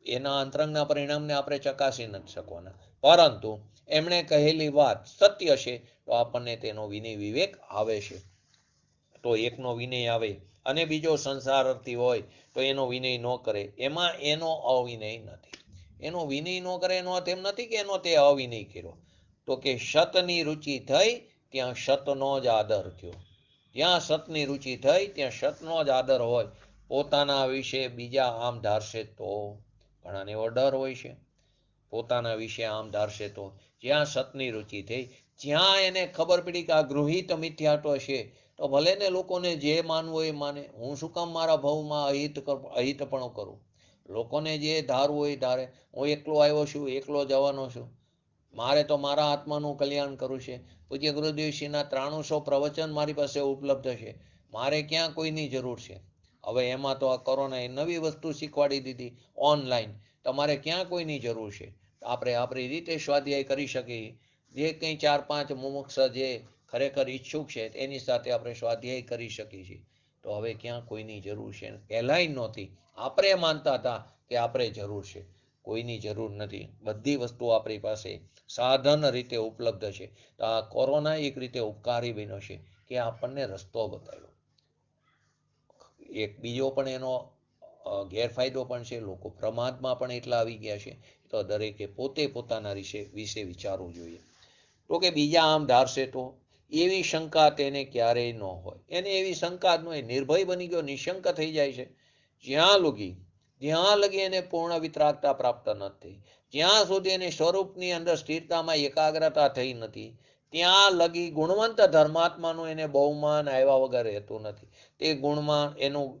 એના અંતરંગના પરિણામને આપણે ચકાસી નથી શકવાના. પરંતુ એમણે કહેલી વાત સત્ય છે તો આપણને તેનો વિનય વિવેક આવે છે. તો એકનો વિનય આવે અને બીજો સંસાર અર્થી હોય તો એનો વિનય ન કરે, એમાં એનો અવિનય નથી. એનો વિનય ન કરે એનો અર્થ એમ નથી કે એનો તે અવિનય કર્યો. તો કે સતની રુચિ થઈ ત્યાં સતનો જ આદર થયો. જ્યાં સતની રુચિ થઈ ત્યાં સતનો જ આદર હોય. પોતાના વિશે બીજા આમ ધારશે તો, ઘણાને એવો ડર હોય છે, પોતાના વિશે આમ ધારશે તો. જ્યાં સતની રુચિ થઈ, જ્યાં એને ખબર પડી કે આ ગૃહિત મિથ્યાત્વ છે, તો ભલે ને લોકોને જે માનવું એ માને. હું શું કામ મારા ભવમાં અહિતપણું કરું? લોકોને જે ધારવું એ ધારે. હું એકલો આવ્યો છું, એકલો જવાનો છું. મારે તો મારા આત્માનું કલ્યાણ કરવું છે. પૂજ્ય ગુરુદેવશ્રીના 9300 પ્રવચન મારી પાસે ઉપલબ્ધ છે. મારે ક્યાં કોઈની જરૂર છે? હવે એમાં તો આ કોરોનાએ નવી વસ્તુ શીખવાડી દીધી, ઓનલાઈન. તમારે ક્યાં કોઈની જરૂર છે? આપણે આપણી રીતે સ્વાધ્યાય કરી શકીએ. જે કંઈ 4-5 મુમુક્ષ જે ખરેખર ઈચ્છુક છે એની સાથે આપણે સ્વાધ્યાય કરી શકીએ છીએ. તો હવે ક્યાં કોઈની જરૂર છે? પહેલાંય નહોતી. આપણે માનતા હતા કે આપણે જરૂર છે. કોઈની જરૂર નથી. બધી વસ્તુઓ આપણી પાસે સાધન રીતે ઉપલબ્ધ છે. તો આ કોરોના એક રીતે ઉપકારી બન્યો છે કે આપણને રસ્તો બતાવ્યો. એક બીજો પણ એનો ગેરફાયદો પણ છે. લોકો પ્રમાદમાં પણ એટલા આવી ગયા છે. તો દરેકે પોતે પોતાના વિશે વિચારવું જોઈએ. તો કે બીજા આમ ધારશે તો એવી શંકા તેને ક્યારેય ન હોય. એને એવી શંકા જ ન હોય. નિર્ભય બની ગયો, નિશંક થઈ જાય છે. જ્યાં લગી એને પૂર્ણ વિતરાગતા પ્રાપ્ત નથી, જ્યાં સુધી એને સ્વરૂપની અંદર સ્થિરતામાં એકાગ્રતા થઈ નથી, ત્યાં લગી ગુણવંત ધર્માત્માનું એને બહુમાન આવ્યા વગર રહેતું નથી. તે ગુણમાં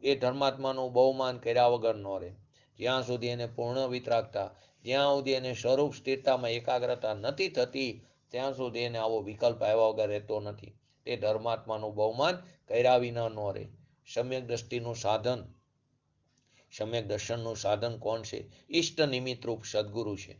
એ ધર્માત્માનું બહુમાન કર્યા વગર ન રહે. જ્યાં સુધી એને પૂર્ણ વિતરાગતા, જ્યાં સુધી એને સ્વરૂપ સ્થિરતામાં એકાગ્રતા નથી થતી, ત્યાં સુધી એને આવો વિકલ્પ આવ્યા વગર રહેતો નથી. તે ધર્માત્માનું બહુમાન કર્યા વિના ન રહે. સમ્યક દ્રષ્ટિનું સાધન, સમ્યક દર્શનનું સાધન કોણ છે? ઈષ્ટ નિમિત્તરૂપ સદગુરુ છે.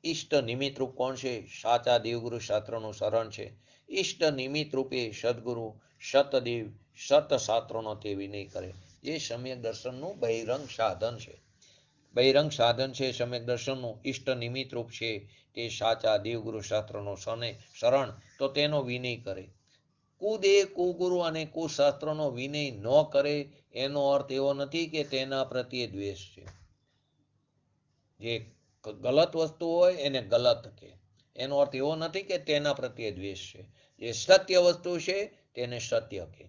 ઈષ્ટ નિમિત્તરૂપ કોણ છે? સાચા દેવગુરુ શાસ્ત્રનું શરણ છે. ઈષ્ટ નિમિત્ત રૂપે સદગુરુ સતદેવ સતશાસ્ત્રોનો તે વિનય કરે. જે સમ્યક દર્શનનું બહિરંગ સાધન છે. બહિરંગ સાધન છે સમ્યક દર્શનનું. ઈષ્ટ નિમિત્ત રૂપ છે તે સાચા દેવગુરુ શાસ્ત્રનો શરણ, તો તેનો વિનય કરે. કુદેવ, કુગુરુ અને કુશાસ્ત્રનો વિનય ન કરે એનો અર્થ એવો નથી કે તેના પ્રત્યે દ્વેષ છે. જે ગલત વસ્તુ હોય એને ગલત કે, એનો અર્થ એવો નથી કે તેના પ્રત્યે દ્વેષ છે. જે સત્ય વસ્તુ છે તેને સત્ય કે.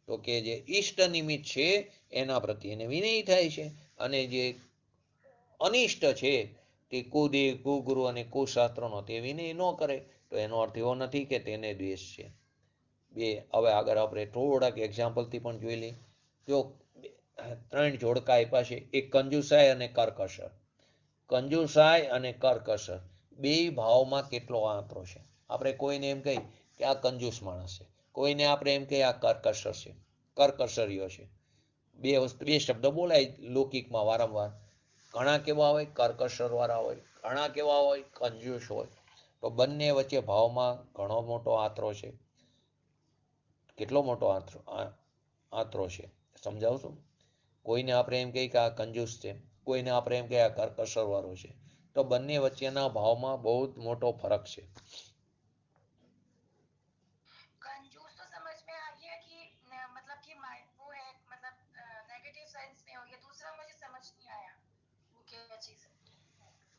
તો કે જે ઈષ્ટ નિમિત્ત છે એના પ્રત્યે એને વિનય થાય છે. અને જે અનિષ્ટ છે તે કુદેવ, કુગુરુ અને કુશાસ્ત્રનો તે વિનય ન કરે, તો એનો અર્થ એવો નથી કે તેને દ્વેષ છે. હવે આગળ આપણે થોડાક એક્ઝામ્પલથી પણ જોઈ લઈએ. જો 3 જોડકા આપ્યા છે, એક કંજુસાઈ અને કરકસર. કંજુસાઈ અને કરકસર બે ભાવમાં કેટલો આંતરો છે. આપણે કોઈને એમ કહી કે આ કંજૂસ માણસ છે, કોઈને આપણે એમ કહીએ આ કરકસર છે, કરકસરીઓ છે. બે શબ્દ બોલાય લૌકિકમાં વારંવાર. ઘણા કેવા હોય? કરકસર વાળા હોય, ઘણા કેવા હોય? કંજૂસ હોય. તો બંને વચ્ચે ભાવમાં ઘણો મોટો આંતરો છે. કેટલો મોટો આંતરો છે સમજાવશું? કોઈને આપણે એમ કહીએ કે આ કંજૂસ છે, કોઈને આપણે એમ કહીએ આ કરકસર વાળો છે. તો બંને વચ્ચેના ભાવમાં બહુ જ મોટો ફરક છે.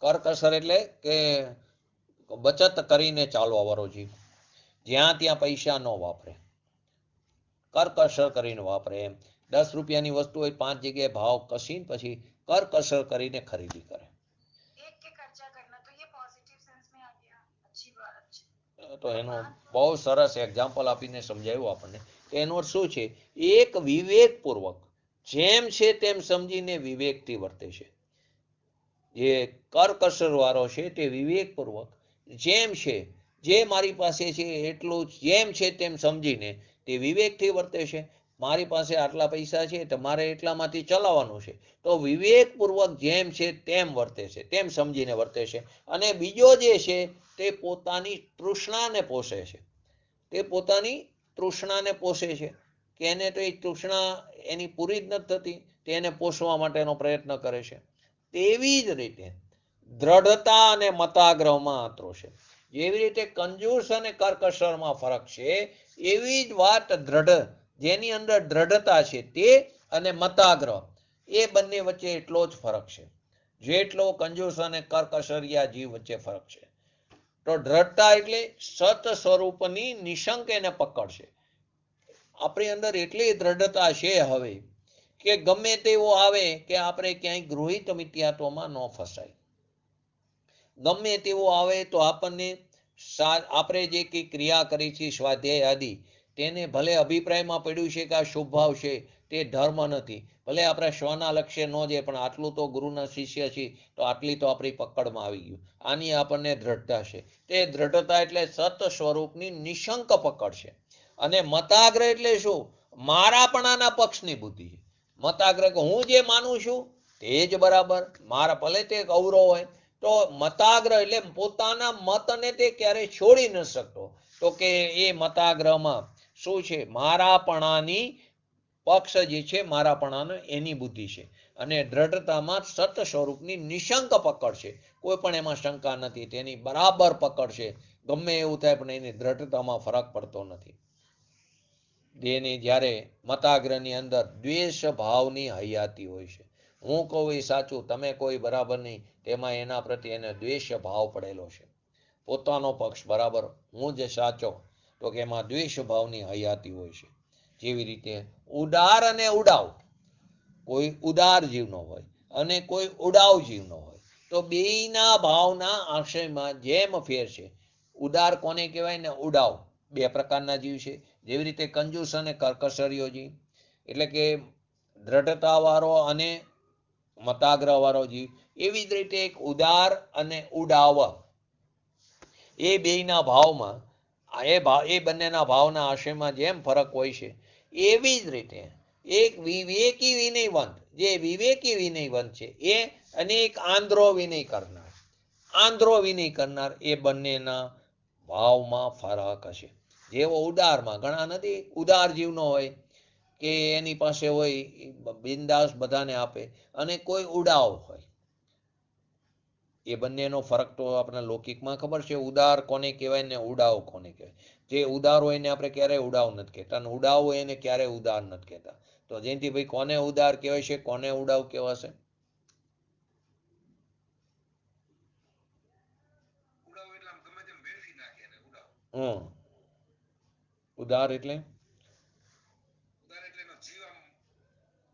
કરકસર એટલે કે બચત કરીને ચાલવા વાળો જીવ, જ્યાં ત્યાં પૈસા ન વાપરે, કરકસર કરીને વાપરે. એમ 10 રૂપિયાની વસ્તુ હોય, 5 જગ્યાએ ભાવ કસીને પછી કરકસર કરીને ખરીદી કરે. તો એનું બહુ સરસ એક્ઝામ્પલ આપીને સમજાવ્યું આપણને. એનો અર્થ શું છે? એક વિવેકપૂર્વક જેમ છે તેમ સમજીને વિવેકથી વર્તે છે. જે કરકસર વાળો છે તે વિવેકપૂર્વક જેમ છે, જે મારી પાસે છે એટલું જેમ છે તેમ સમજીને તે વિવેકથી વર્તે છે. મારી પાસે આટલા પૈસા છે તો મારે એટલામાંથી ચલાવવાનું છે, તો વિવેકપૂર્વક જેમ છે તેમ વર્તે છે, તેમ સમજીને વર્તે છે. અને બીજો જે છે તે પોતાની તૃષ્ણાને પોષે છે. તે પોતાની તૃષ્ણાને પોષે છે કે એને તો એ તૃષ્ણા એની પૂરી જ નથી થતી, તેને પોષવા માટેનો પ્રયત્ન કરે છે. તેવી જ રીતે દ્રઢતા અને મતાગ્રહમાં આંતરો છે. જેવી રીતે કંજૂસ અને કરકસરમાં ફરક છે, એવી જ વાત જેની અંદર દ્રઢતા છે તે અને મતાગ્રહ, એ બંને વચ્ચે એટલો જ ફરક છે જેટલો કંજૂસ અને કરકસરિયા જીવ વચ્ચે ફરક છે. તો દ્રઢતા એટલે સત સ્વરૂપની નિશંક એને પકડ છે. આપણી અંદર એટલી દ્રઢતા છે હવે કે ગમે તેવો આવે કે આપણે ક્યાંય ગૃહિત મિથ્યાત્વમાં ન ફસાય. ગમે તેવો આવે તો આપણને આપણે જે કંઈ ક્રિયા કરી છે સ્વાધ્યાય આદિ, તેને ભલે અભિપ્રાયમાં પડ્યું છે કે આ શુભ ભાવ છે, તે ધર્મ નથી, ભલે આપણે સ્વના લક્ષ્ય ન જાય, પણ આટલું તો ગુરુના શિષ્ય છે તો આટલી તો આપણી પકડમાં આવી ગયું. આની આપણને દ્રઢતા છે. તે દ્રઢતા એટલે સત સ્વરૂપની નિશંક પકડ છે. અને મતાગ્રહ એટલે શું? મારાપણાના પક્ષની બુદ્ધિ છે. મતાગ્રહ કે હું જે માનું છું તે જ બરાબર, મારા ભલે તે અવરો હોય. તો મતાગ્રહ એટલે પોતાના મતને તે ક્યારેય છોડી ન શકતો. તો કે એ મતાગ્રહમાં શું છે? મારાપણાની પક્ષ જે છે, મારાપણાનો એની બુદ્ધિ છે. અને દ્રઢતામાં સત સ્વરૂપની નિશંક પકડ છે. કોઈ પણ એમાં શંકા નથી, તેની બરાબર પકડ છે. ગમે એવું થાય પણ એની દ્રઢતામાં ફરક પડતો નથી. જેની જ્યારે મતાગ્રહની અંદર દ્વેષ ભાવની હયાતી હોય છે. હું કહું એ સાચું, તમે કોઈ બરાબર નહીં, તેમાં એના પ્રત્યે એને દ્વેષ ભાવ પડેલો છે. પોતાનો પક્ષ બરાબર, હું જ સાચો, તો કે એમાં દ્વેષ ભાવની હયાતી હોય છે. જેવી રીતે ઉદાર અને ઉડાવ, કોઈ ઉદાર જીવનો હોય અને કોઈ ઉડાવ જીવનો હોય, તો બેયના ભાવના આશયમાં જેમ ફેર છે. ઉદાર કોને કહેવાય ને ઉડાવ, બે પ્રકારના જીવ છે. જેવી રીતે કંજૂસ અને કરકસરીયો જીવ, એટલે કે દ્રઢતાવાળો અને મતાગ્રહવાળો જીવ. એવી જ રીતે એક ઉદાર અને ઉડાવ, એ બેયના ભાવમાં એ બંનેના ભાવના આશયમાં જેમ ફરક હોય છે, એવી જ રીતે એક વિવેકી વિનયવંત, જે વિવેકી વિનયવંત છે એ, અને એક આંધ્રો વિનય કરનાર, આંધ્રો વિનય કરનાર, એ બંનેના ભાવમાં ફરક હશે. જેવો ઉદારમાં ઘણા નથી ઉદાર જીવનો હોય કે એની પાસે હોય બિંદાસ બધાને આપે, અને કોઈ ઉડાવ હોય. એ બંનેનો ફરક તો આપણે લૌકિકમાં ખબર છે. ઉદાર કોને કહેવાય ને ઉડાવ કોને કહેવાય. જે ઉદાર હોય એને આપણે ક્યારેય ઉડાવ નથી કહેતા, અને ઉડાવ હોય એને ક્યારેય ઉદાર નથી કહેતા. તો જેથી ભાઈ કોને ઉદાર કહેવાય છે, કોને ઉડાવ કહેવાશે? ઉદાર એટલે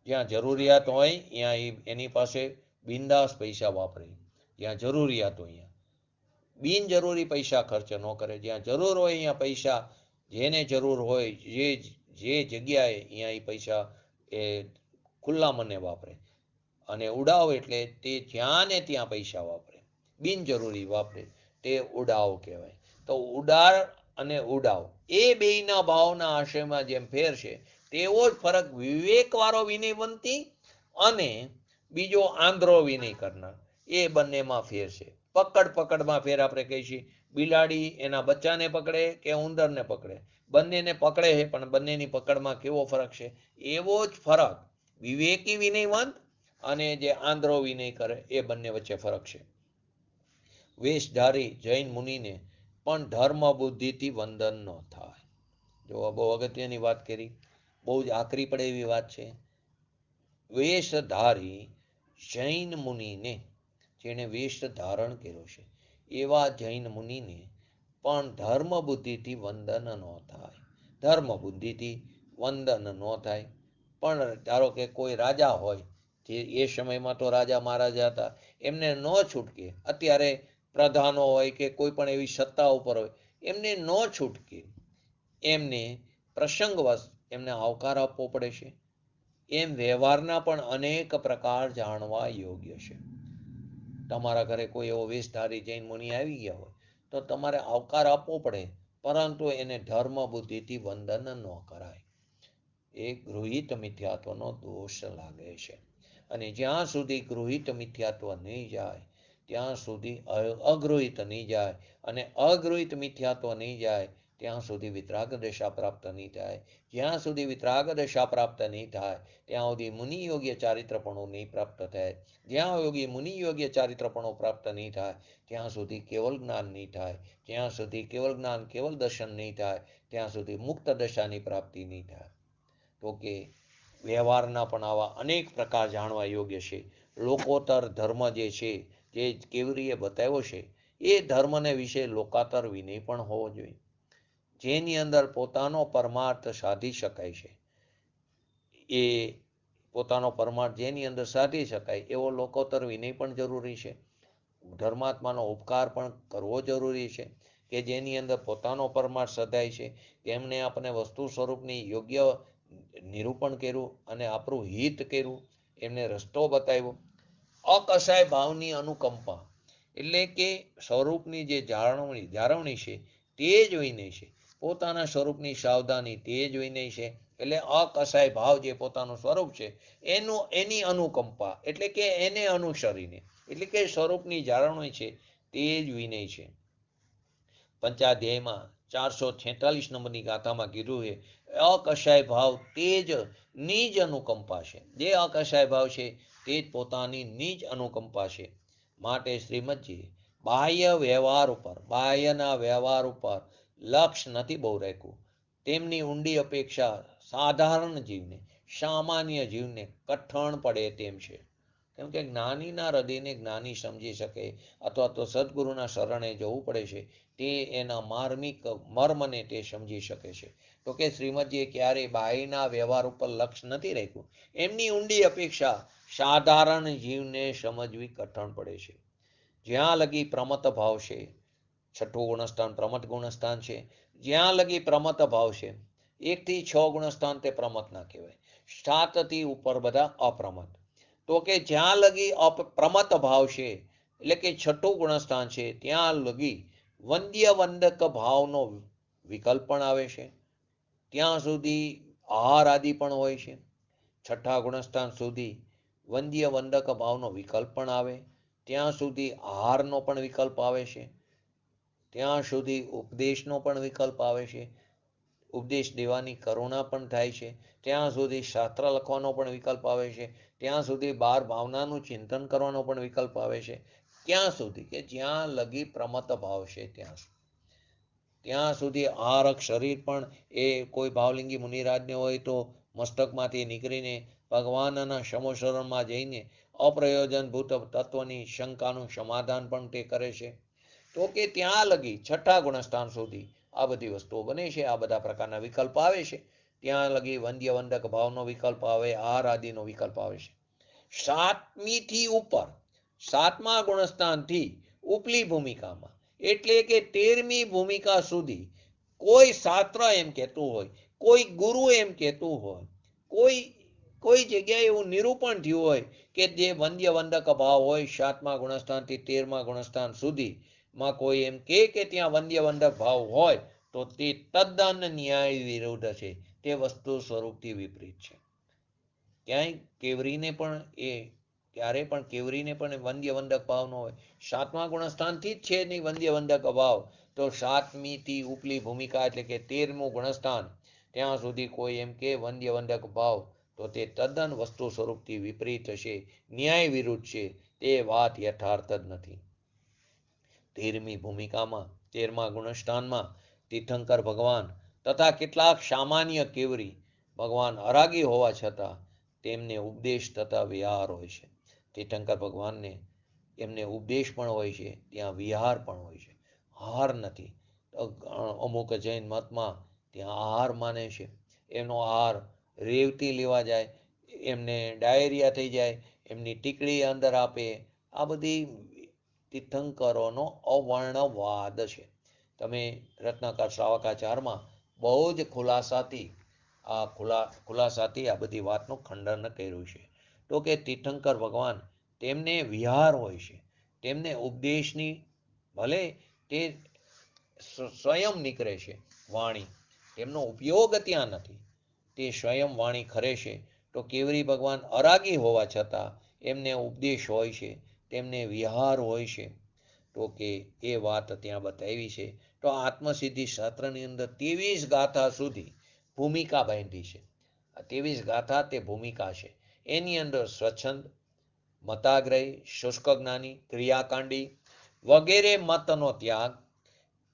જ્યાં જરૂરિયાત હોય ત્યાં એની પાસે બિંદાસ પૈસા વાપરે. જ્યાં જરૂરિયાત હોય ત્યાં બિનજરૂરી પૈસા ખર્ચ ન કરે. જ્યાં જરૂર હોય અહીંયા પૈસા, જેને જરૂર હોય જે જગ્યાએ અહીંયા એ પૈસા એ ખુલ્લા મને વાપરે. અને ઉડાવ એટલે તે જ્યાં ને ત્યાં પૈસા વાપરે, બિનજરૂરી વાપરે, તે ઉડાવ કહેવાય. તો ઉદાર અને ઉડાવ એ બેયના ભાવના આશયમાં જેમ ફેર છે, તેવો જ ફરક વિવેકવાળો વિનયવંતી અને બીજો આંધ્રો વિનય કરનાર, એ બંનેમાં ફેર છે. પકડમાં ફેર આપણે કહીએ છીએ. બિલાડી એના બચ્ચાને પકડે કે ઉંદરને પકડે, બંનેને પકડે છે, પણ બંનેની પકડમાં કેવો ફરક છે? એવો જ ફરક વિવેકી વિનયવંત અને જે આંધ્રો વિનય કરે એ બંને વચ્ચે ફરક છે. વેશધારી જૈન મુનિને પણ ધર્મ બુદ્ધિથી વંદન ન થાય. જો બહુ અગત્યની વાત કરી, બહુ જ આકરી પડે એવી વાત છે. વેશધારી જૈન મુનિને, જેને વેશ ધારણ કર્યો છે, એવા જૈન મુનિને પણ ધર્મ બુદ્ધિથી વંદન ન થાય. ધર્મ બુદ્ધિથી વંદન ન થાય. પણ ધારો કે કોઈ રાજા હોય, જે એ સમયમાં તો રાજા મહારાજા હતા, એમને ન છૂટકે. અત્યારે પ્રધાનો હોય કે કોઈ પણ એવી સત્તા ઉપર હોય, એમને ન છૂટકે, એમને પ્રસંગવશ એમને આવકાર આપવો પડે છે. એમ વ્યવહારના પણ અનેક પ્રકાર જાણવા યોગ્ય છે. તમારા ઘરે કોઈ એવો વેશધારી જૈન મુનિ આવી ગયા હોય, તો તમારે આવકાર આપવો પડે, પરંતુ એને ધર્મ બુદ્ધિથી વંદન ન કરાય. એ ગૃહિત મિથ્યાત્વનો દોષ લાગે છે. અને જ્યાં સુધી ગૃહિત મિથ્યાત્વ નહીં જાય, ત્યાં સુધી અગૃહિત નહીં જાય, અને અગૃહિત મિથ્યાત્વ નહીં જાય, ત્યાં સુધી વિતરાગ દશા પ્રાપ્ત નહીં થાય. જ્યાં સુધી વિતરાગ દશા પ્રાપ્ત નહીં થાય, ત્યાં સુધી મુનિ યોગ્ય ચારિત્રપણું નહીં પ્રાપ્ત થાય. જ્યાં યોગી મુનિ યોગ્ય ચારિત્રપણું પ્રાપ્ત નહીં થાય, ત્યાં સુધી કેવલ જ્ઞાન નહીં થાય. જ્યાં સુધી કેવલ જ્ઞાન, કેવલ દર્શન નહીં થાય, ત્યાં સુધી મુક્ત દશાની પ્રાપ્તિ નહીં થાય. તો કે વ્યવહારના પણ આવા અનેક પ્રકાર જાણવા યોગ્ય છે. લોકોત્તર ધર્મ જે છે, જે કેવરીએ બતાવ્યો છે, એ ધર્મને વિશે લોકાતર વિનય પણ હોવો જોઈએ. જેની અંદર પોતાનો પરમાર્થ સાધી શકાય છે, એ પોતાનો પરમાર્થ જેની અંદર સાધી શકાય એવો લોકોત્તર વિનય પણ જરૂરી છે. ધર્માત્માનો ઉપકાર પણ કરવો જરૂરી છે, કે જેની અંદર પોતાનો પરમાર્થ સધાય છે. તેમને આપણે વસ્તુ સ્વરૂપની યોગ્ય નિરૂપણ કર્યું અને આપણું હિત કર્યું, એમને રસ્તો બતાવ્યો. અકસાય ભાવની અનુકંપા, એટલે કે સ્વરૂપની જે જાળવણી છે, તે જ વિનય છે. પોતાના સ્વરૂપની સાવધાની, તે જ વિનય છે. એટલે અકસાય ભાવ જે પોતાનું સ્વરૂપ છે એની અનુકંપા એટલે કે એને અનુસરીને એટલે કે સ્વરૂપની જાળવણી છે તે જ વિનય છે. પંચાધ્યાયમાં 446 નંબરની ગાથામાં કીધું છે અકસાય ભાવ તે જ નિજ અનુકંપા છે. જે અકસાય ભાવ છે તે જ પોતાની નિજ અનુકંપા છે. માટે શ્રીમદજી બાહ્યના વ્યવહાર ઉપર લક્ષ નથી બહુ રાખ્યું. તેમની ઊંડી અપેક્ષા સાધારણ જીવને સામાન્ય જીવને કઠણ પડે તેમ છે. કેમ કે જ્ઞાનીના હૃદયને જ્ઞાની સમજી શકે અથવા તો સદગુરુના શરણે જવું પડે છે તે એના માર્મિક મર્મને તે સમજી શકે છે. તો કે શ્રીમદજીએ ક્યારેય બાહ્યના વ્યવહાર ઉપર લક્ષ નથી રાખ્યું. એમની ઊંડી અપેક્ષા સાધારણ જીવને સમજવી કઠણ પડે છે. જ્યાં લગી પ્રમત ભાવ છે, છઠ્ઠું ગુણસ્થાન પ્રમત ગુણસ્થાન છે, જ્યાં લગી પ્રમત ભાવ છે 1 થી 6 ગુણસ્થાન તે પ્રમત ના કહેવાય. 7 થી ઉપર બધા અપ્રમત. તો કે જ્યાં લગી પ્રમત ભાવ છે એટલે કે છઠ્ઠું ગુણસ્થાન છે ત્યાં લગી વંદ્ય વંદક ભાવનો વિકલ્પ પણ આવે છે. ત્યાં સુધી આહાર આદિ પણ હોય છે. છઠ્ઠા ગુણસ્થાન સુધી વંદ્ય વંદક ભાવનો વિકલ્પ પણ આવે. ત્યાં સુધી આહારનો પણ વિકલ્પ આવે છે. ત્યાં સુધી ઉપદેશનો પણ વિકલ્પ આવે છે. ઉપદેશ દેવાની કરુણા પણ થાય છે. ત્યાં સુધી શાસ્ત્ર લખવાનો પણ વિકલ્પ આવે છે. ત્યાં સુધી બાર ભાવનાનું ચિંતન કરવાનો પણ વિકલ્પ આવે છે. ક્યાં સુધી કે જ્યાં લગી પ્રમત ભાવ છે ત્યાં સુધી આહારક શરીર પણ એ કોઈ ભાવલિંગી મુનિરાજને હોય તો મસ્તકમાંથી નીકળીને ભગવાનના સમોશરણમાં જઈને અપ્રયોજનભૂત તત્વની શંકાનું સમાધાન પણ તે કરે છે. તો કે ત્યાં લગી છઠ્ઠા ગુણસ્થાન સુધી આ બધી વસ્તુઓ બને છે. આ બધા પ્રકારના વિકલ્પ આવે છે. ત્યાં લગી વંદ્ય વંદક ભાવનો વિકલ્પ આવે, આહાર આદિનો વિકલ્પ આવે છે. 7મી ઉપર 7મા ગુણસ્થાનથી ઉપલી ભૂમિકામાં એટલે કે 13મી ભૂમિકા સુધી કોઈ શાસ્ત્ર એમ કહેતું હોય, કોઈ ગુરુ એમ કહેતું હોય, કોઈ જગ્યાએ એવું નિરૂપણ થયું હોય કે જે વંદ્ય વંદક ભાવ હોય 7મા ગુણસ્થાનથી 13મા ગુણસ્થાન સુધીમાં કોઈ એમ કે ત્યાં વંદ્ય વંદક ભાવ હોય તો તે તદ્દન ન્યાય વિરુદ્ધ છે. તે વસ્તુ સ્વરૂપથી વિપરીત છે. ક્યારે પણ કેવરીને પણ વંદ્ય વંદક ભાવ ન હોય. 7મા ગુણસ્થાનથી જ છે નહીં વંદ્ય વંદક ભાવ. તો 7મીથી ઉપલી ભૂમિકા એટલે કે 13મું ગુણસ્થાન ત્યાં સુધી કોઈ એમ કે વંદ્ય વંદક ભાવ તો તે તદ્દન વસ્તુ સ્વરૂપથી વિપરીત હશે, ન્યાય વિરુદ્ધ છે. તે વાત યથાર્થ જ નથી. 13મી ભૂમિકામાં 13મા ગુણસ્થાનમાં તીર્થંકર ભગવાન તથા કેટલાક સામાન્ય કેવરી ભગવાન અરાગી હોવા છતાં તેમને ઉપદેશ તથા વિહાર હોય છે. તીર્થંકર ભગવાનને એમને ઉપદેશ પણ હોય છે, ત્યાં વિહાર પણ હોય છે. હાર નથી. અમુક જૈન મતમાં ત્યાં આહાર માને છે. એમનો આહાર રેવતી લેવા જાય, એમને ડાયરિયા થઈ જાય, એમની ટીકડી અંદર આપે. આ બધી તીર્થંકરોનો અવર્ણવાદ છે. તમે રત્નાકર શ્રાવકાચારમાં બહુ જ ખુલાસાથી આ બધી વાતનું ખંડન કર્યું છે. તો કે તીર્થંકર ભગવાન તેમને વિહાર હોય છે. તેમને ઉપદેશની ભલે તે સ્વયં નીકળે છે વાણી, તેમનો ઉપયોગ ત્યાં નથી, તે સ્વયં વાણી ખરે છે. તો કેવરી ભગવાન અરાગી હોવા છતાં એમને ઉપદેશ હોય છે, તેમને વિહાર હોય છે. તો કે એ વાત ત્યાં બતાવી છે. તો આત્મસિદ્ધિ શાસ્ત્રની અંદર 23 ગાથા સુધી ભૂમિકા બાંધી છે. આ 23 ગાથા તે ભૂમિકા છે. એની અંદર સ્વચ્છંદ, મતાગ્રહી, શુષ્ક જ્ઞાની, ક્રિયાકાંડી વગેરે મતનો ત્યાગ,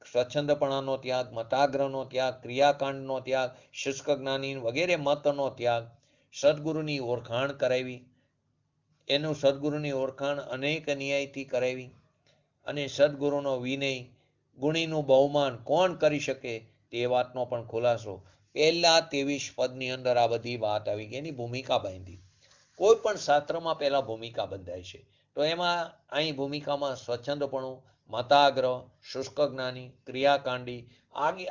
સ્વચ્છંદપણાનો ત્યાગ, મતાગ્રહનો ત્યાગ, ક્રિયાકાંડનો ત્યાગ, શુષ્ક જ્ઞાની વગેરે મતનો ત્યાગ, સદગુરુની ઓળખાણ કરાવી, એનું સદગુરુની ઓળખાણ અનેક ન્યાયથી કરાવી, અને સદગુરુનો વિનય, ગુણીનું બહુમાન કોણ કરી શકે તે વાતનો પણ ખુલાસો. પહેલા 23 પદની અંદર આ બધી વાત આવી ગઈ, એની ભૂમિકા બાંધી. કોઈ પણ શાસ્ત્રમાં પહેલા ભૂમિકા બંધાય છે. તો એમાં અહીં ભૂમિકામાં સ્વચ્છંદપણું, મતાગ્રહ, શુષ્ક જ્ઞાની, ક્રિયાકાંડી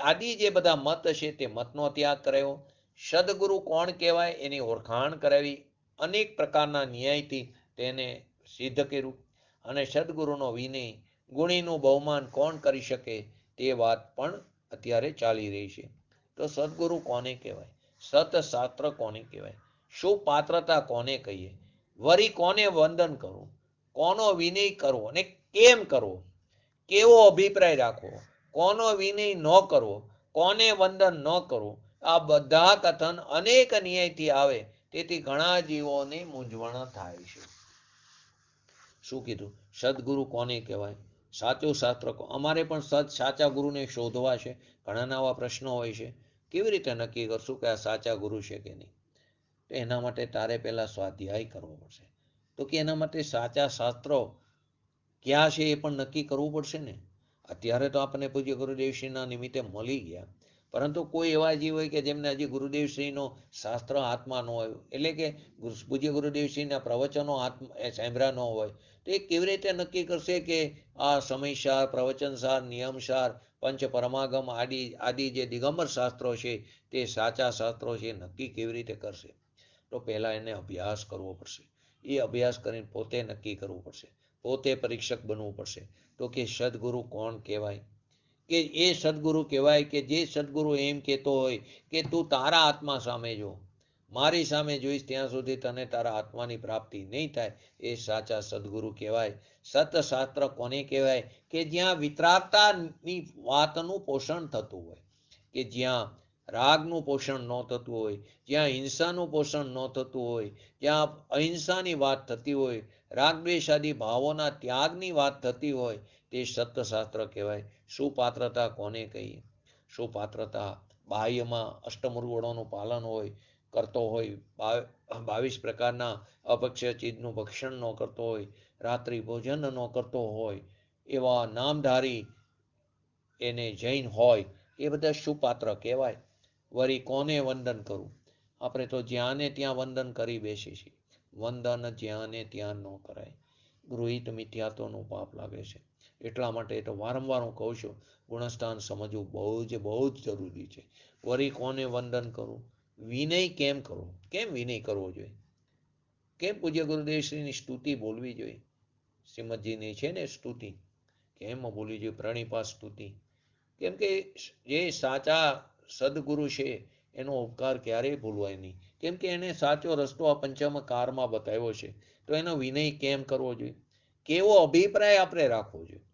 આદિ જે બધા મત છે તે મતનો ત્યાગ કરાયો. સદગુરુ કોણ કહેવાય એની ઓળખાણ કરાવી, અનેક પ્રકારના ન્યાયથી તેને સિદ્ધ કર્યું. અને સદગુરુનો વિનય, ગુણીનું બહુમાન કોણ કરી શકે તે વાત પણ અત્યારે ચાલી રહી છે. તો સદગુરુ કોને કહેવાય? સતશાસ્ત્ર કોને કહેવાય, શું પાત્રતા કોને કહીએ, વરી કોને વંદન કરવું, કોનો વિનય કરવો અને કેમ કરવો, કેવો અભિપ્રાય રાખવો, કોનો વિનય ન કરવો, કોને વંદન ન કરવું, આ બધા કથન અનેક ન્યાયથી આવે, તેથી ઘણા જીવોની મૂંઝવણ થાય છે. શું કીધું? સદગુરુ કોને કહેવાય, સાચું શાસ્ત્ર. અમારે પણ સાચા ગુરુને શોધવા છે. ઘણાના આવા પ્રશ્નો હોય છે, કેવી રીતે નક્કી કરશું કે આ સાચા ગુરુ છે કે નહીં? તો એના માટે તારે પહેલા સ્વાધ્યાય કરવો પડશે. તો કે એના માટે સાચા શાસ્ત્રો ક્યાં છે એ પણ નક્કી કરવું પડશે ને. અત્યારે તો આપણને પૂજ્ય ગુરુદેવશ્રીના નિમિત્તે મળી ગયા, પરંતુ કોઈ એવા જીવ હોય કે જેમને હજી ગુરુદેવશ્રીનો શાસ્ત્ર હાથમાં ન હોય, એટલે કે પૂજ્ય ગુરુદેવશ્રીના પ્રવચનો સાંભળ્યા ન હોય, તો એ કેવી રીતે નક્કી કરશે કે આ સમયસાર, પ્રવચનસાર, નિયમસાર, પંચ પરમાગમ આદિ જે દિગંબર શાસ્ત્રો છે તે સાચા શાસ્ત્રો છે, નક્કી કેવી રીતે કરશે? તો પહેલાં એને અભ્યાસ કરવો પડશે. એ અભ્યાસ કરીને પોતે નક્કી કરવું પડશે, પોતે પરીક્ષક બનવું પડશે. તો કે સદગુરુ કોણ કહેવાય? કે એ સદગુરુ કહેવાય કે જે સદગુરુ એમ કહેતો હોય કે તું તારા આત્મા સામે જો, મારી સામે જોઈશ ત્યાં સુધી તને તારા આત્માની પ્રાપ્તિ નહીં થાય. એ સાચા સદગુરુ કહેવાય. સતશાસ્ત્ર કોને કહેવાય? કે જ્યાં વિતરાગતાની વાતનું પોષણ થતું હોય, કે જ્યાં રાગનું પોષણ ન થતું હોય, જ્યાં હિંસાનું પોષણ ન થતું હોય, જ્યાં અહિંસાની વાત થતી હોય, રાગદ્વેષાદી ભાવોના ત્યાગની વાત થતી હોય, તે સત્યશાસ્ત્ર કહેવાય. સુપાત્રતા કોને કહીએ? સુપાત્રતા બાહ્યમાં અષ્ટમુર્ગુણોનું પાલન હોય, કરતો હોય, 22 પ્રકારના અભક્ષ્ય ચીજનું ભક્ષણ ન કરતો હોય, રાત્રિ ભોજન ન કરતો હોય, એવા નામધારી એને જૈન હોય, એ બધા સુપાત્ર કહેવાય. વળી કોને વંદન કરવું? આપણે તો જ્યાં ને ત્યાં વંદન કરી બેસીએ છીએ. વંદન જ્યાં ને ત્યાં ન કરાય. ગૃહિત મિથ્યાત્વનું પાપ લાગે છે. એટલા માટે તો વારંવાર હું કહું છું, ગુણસ્થાન સમજવું બહુ જ જરૂરી છે. વળી કોને વંદન કરવું? વિનય કેમ કરવો? કેમ વિનય કરવો જોઈએ? કેમ પૂજ્ય ગુરુદેવશ્રીની સ્તુતિ બોલવી જોઈએ? શ્રીમદજીની છે ને સ્તુતિ, કેમ બોલવી જોઈએ? પ્રણિપાત સ્તુતિ. કેમ કે જે સાચા સદગુરુ છે એનો ઉપકાર ક્યારેય ભૂલવાય નહીં. કેમ કે એને સાચો રસ્તો આ પંચમ કારમાં બતાવ્યો છે. તો એનો વિનય કેમ કરવો જોઈએ? કેવો અભિપ્રાય આપણે રાખવો જોઈએ?